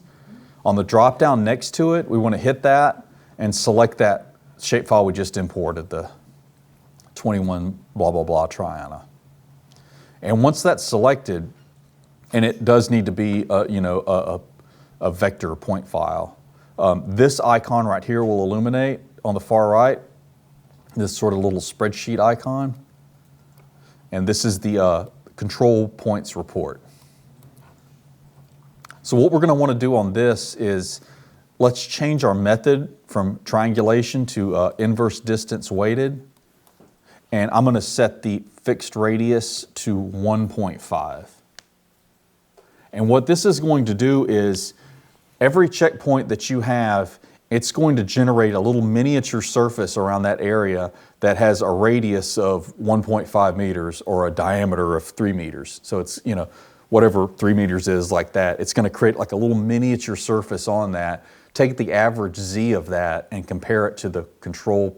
On the drop down next to it, we wanna hit that and select that shapefile we just imported, the 21 blah, blah, blah Triana. And once that's selected, and it does need to be a vector point file, this icon right here will illuminate on the far right, this sort of little spreadsheet icon. And this is the control points report. So what we're going to want to do on this is let's change our method from triangulation to inverse distance weighted. And I'm going to set the fixed radius to 1.5. And what this is going to do is every checkpoint that you have, it's going to generate a little miniature surface around that area that has a radius of 1.5 meters or a diameter of 3 meters. So it's, whatever 3 meters is like that. It's going to create like a little miniature surface on that. Take the average Z of that and compare it to the control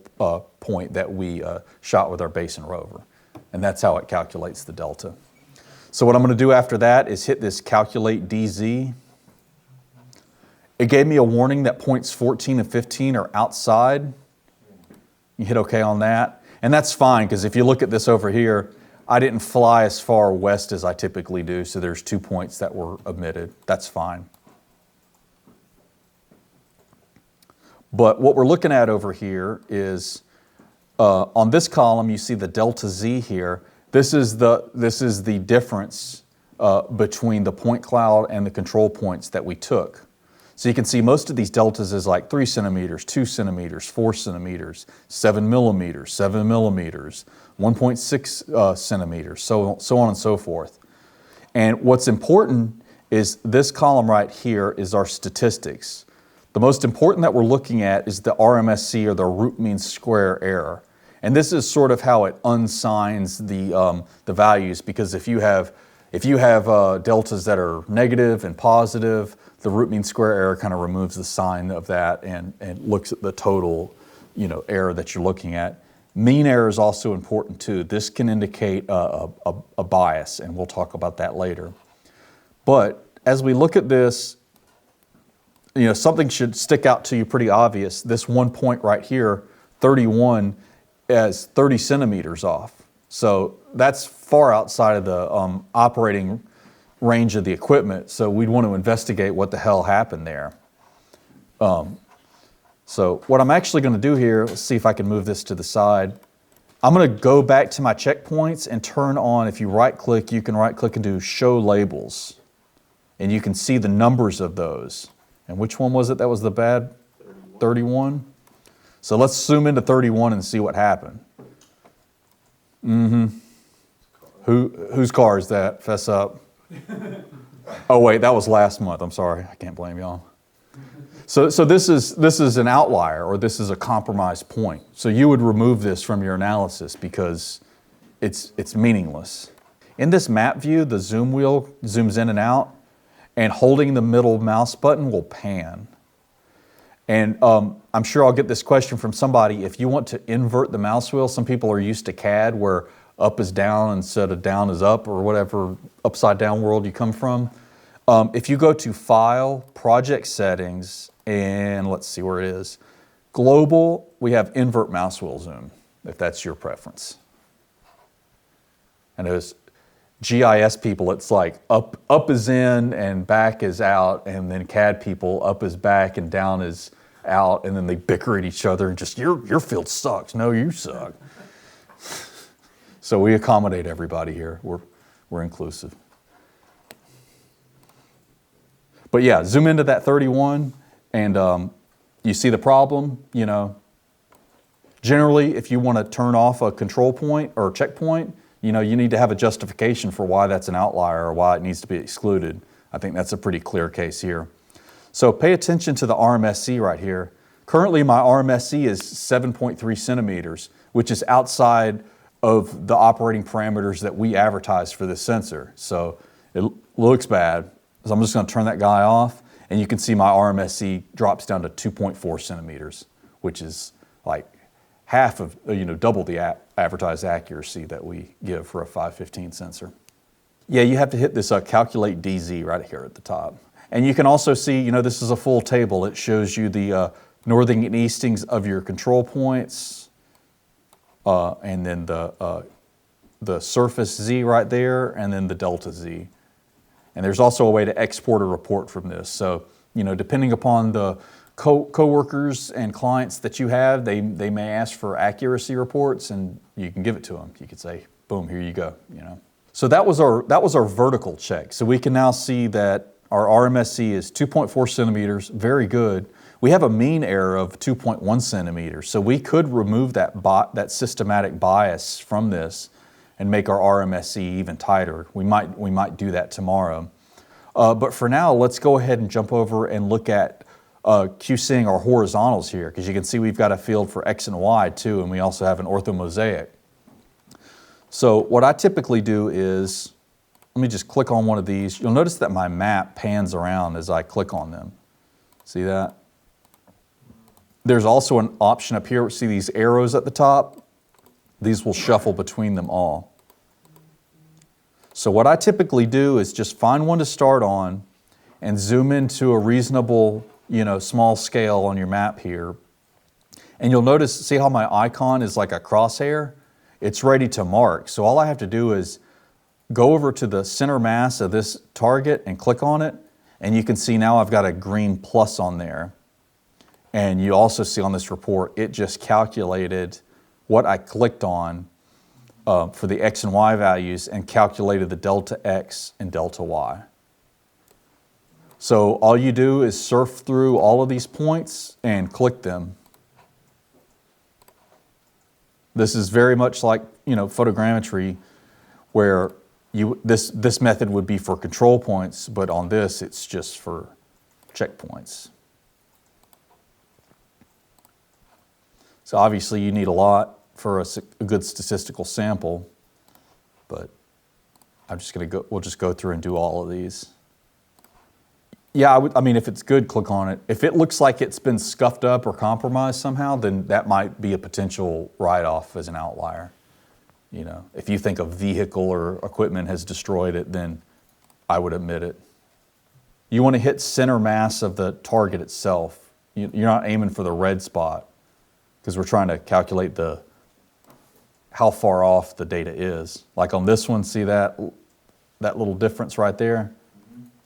point that we shot with our Basin rover. And that's how it calculates the delta. So what I'm going to do after that is hit this calculate DZ. It gave me a warning that points 14 and 15 are outside. You hit OK on that. And that's fine, because if you look at this over here, I didn't fly as far west as I typically do, so there's 2 points that were omitted. That's fine. But what we're looking at over here is, on this column, you see the delta Z here. This is the difference between the point cloud and the control points that we took. So you can see most of these deltas is like 3 centimeters, 2 centimeters, 4 centimeters, 7 millimeters, 7 millimeters, 1.6 centimeters, so on and so forth. And what's important is this column right here is our statistics. The most important that we're looking at is the RMSE, or the root mean square error. And this is sort of how it unsigns the values, because if you have deltas that are negative and positive, the root mean square error kind of removes the sign of that and looks at the total error that you're looking at. Mean error is also important too. This can indicate a bias, and we'll talk about that later. But as we look at this, something should stick out to you pretty obvious. This 1 point right here, 31, is 30 centimeters off. So that's far outside of the operating range of the equipment. So we'd want to investigate what the hell happened there. So what I'm actually going to do here, let's see if I can move this to the side. I'm going to go back to my checkpoints and turn on, if you right click, you can right click and do show labels. And you can see the numbers of those. And which one was it that was the bad? 31. So let's zoom into 31 and see what happened. Whose car is that? Fess up. Oh wait, that was last month. I'm sorry. I can't blame y'all. So this is an outlier, or this is a compromised point. So you would remove this from your analysis because it's meaningless. In this map view, the zoom wheel zooms in and out, and holding the middle mouse button will pan. And I'm sure I'll get this question from somebody. If you want to invert the mouse wheel, some people are used to CAD where up is down instead of down is up, or whatever upside down world you come from. If you go to File, Project Settings, and let's see where it is. Global, we have invert mouse wheel zoom, if that's your preference. And as GIS people, it's like up is in and back is out, and then CAD people, up is back and down is out, and then they bicker at each other and just, your field sucks. No, you suck. So we accommodate everybody here. We're inclusive. But yeah, zoom into that 31, and you see the problem. You know, generally, if you want to turn off a control point or checkpoint, you know, you need to have a justification for why that's an outlier or why it needs to be excluded. I think that's a pretty clear case here. So pay attention to the RMSE right here. Currently, my RMSE is 7.3 centimeters, which is outside of the operating parameters that we advertise for this sensor. So it looks bad. So I'm just going to turn that guy off, and you can see my RMSE drops down to 2.4 centimeters, which is like half of, double the advertised accuracy that we give for a 515 sensor. Yeah, you have to hit this calculate DZ right here at the top. And you can also see, this is a full table. It shows you the northing and eastings of your control points, and then the surface Z right there, and then the delta Z. And there's also a way to export a report from this. So, depending upon the coworkers and clients that you have, they may ask for accuracy reports, and you can give it to them. You could say, boom, here you go, So that was our vertical check. So we can now see that our RMSE is 2.4 centimeters, very good. We have a mean error of 2.1 centimeters. So we could remove that systematic bias from this and make our RMSE even tighter. We might do that tomorrow. But for now, let's go ahead and jump over and look at QCing our horizontals here, because you can see we've got a field for X and Y too, and we also have an orthomosaic. So what I typically do is, let me just click on one of these. You'll notice that my map pans around as I click on them. See that? There's also an option up here. See these arrows at the top? These will shuffle between them all. So what I typically do is just find one to start on and zoom into a reasonable, small scale on your map here. And you'll notice, see how my icon is like a crosshair? It's ready to mark. So all I have to do is go over to the center mass of this target and click on it. And you can see now I've got a green plus on there. And you also see on this report, it just calculated what I clicked on for the X and Y values and calculated the delta X and delta Y. So all you do is surf through all of these points and click them. This is very much like, photogrammetry, where this method would be for control points, but on this it's just for checkpoints. So obviously you need a lot for a good statistical sample, but we'll just go through and do all of these. Yeah, I mean, if it's good, click on it. If it looks like it's been scuffed up or compromised somehow, then that might be a potential write-off as an outlier. If you think a vehicle or equipment has destroyed it, then I would admit it. You want to hit center mass of the target itself. You're not aiming for the red spot, because we're trying to calculate how far off the data is. Like on this one, see that little difference right there?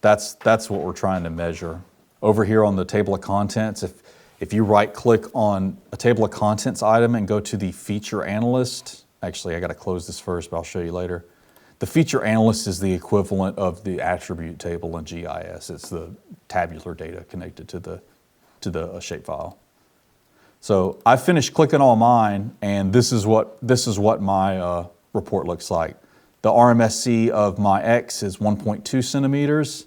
That's what we're trying to measure. Over here on the table of contents, if you right click on a table of contents item and go to the feature analyst, actually I got to close this first, but I'll show you later. The feature analyst is the equivalent of the attribute table in GIS. It's the tabular data connected to the shapefile. So I finished clicking on mine, and this is what my report looks like. The RMSC of my X is 1.2 centimeters,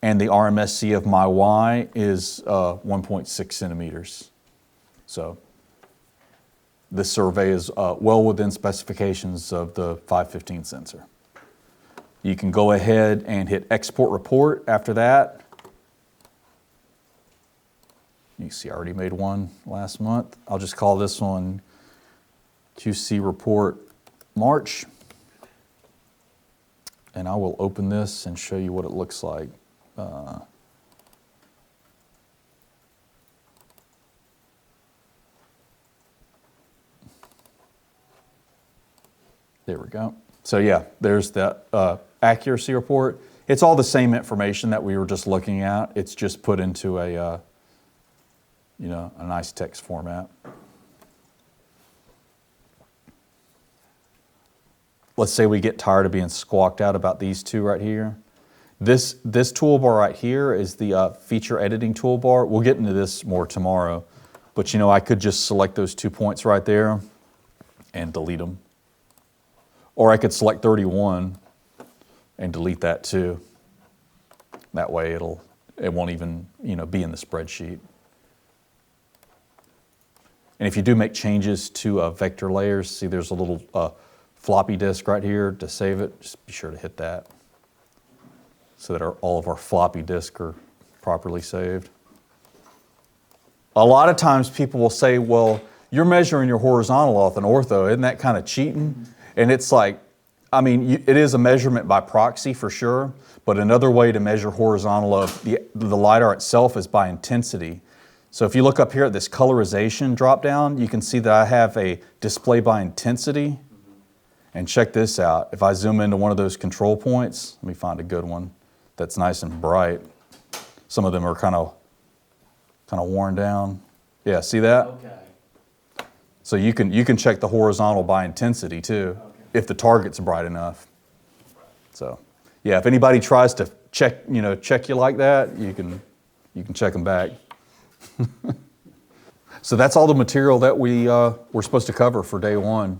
and the RMSC of my Y is 1.6 centimeters. So this survey is well within specifications of the 515 sensor. You can go ahead and hit Export Report after that. You see I already made one last month. I'll just call this one QC Report March. And I will open this and show you what it looks like. There we go. So yeah, there's that accuracy report. It's all the same information that we were just looking at. It's just put into a a nice text format. Let's say we get tired of being squawked out about these two right here. This toolbar right here is the feature editing toolbar. We'll get into this more tomorrow, but I could just select those 2 points right there and delete them. Or I could select 31 and delete that too. That way it won't even be in the spreadsheet. And if you do make changes to vector layers, see there's a little floppy disk right here to save it. Just be sure to hit that so that all of our floppy disks are properly saved. A lot of times people will say, well, you're measuring your horizontal off an ortho. Isn't that kind of cheating? And it's like, I mean, it is a measurement by proxy for sure, but another way to measure horizontal of the LiDAR itself is by intensity. So if you look up here at this colorization drop-down, you can see that I have a display by intensity. And check this out. If I zoom into one of those control points, let me find a good one that's nice and bright. Some of them are kind of worn down. Yeah, see that? Okay. So you can check the horizontal by intensity too, if the target's bright enough. So yeah, if anybody tries to check you like that, you can check them back. So that's all the material that we're supposed to cover for day one.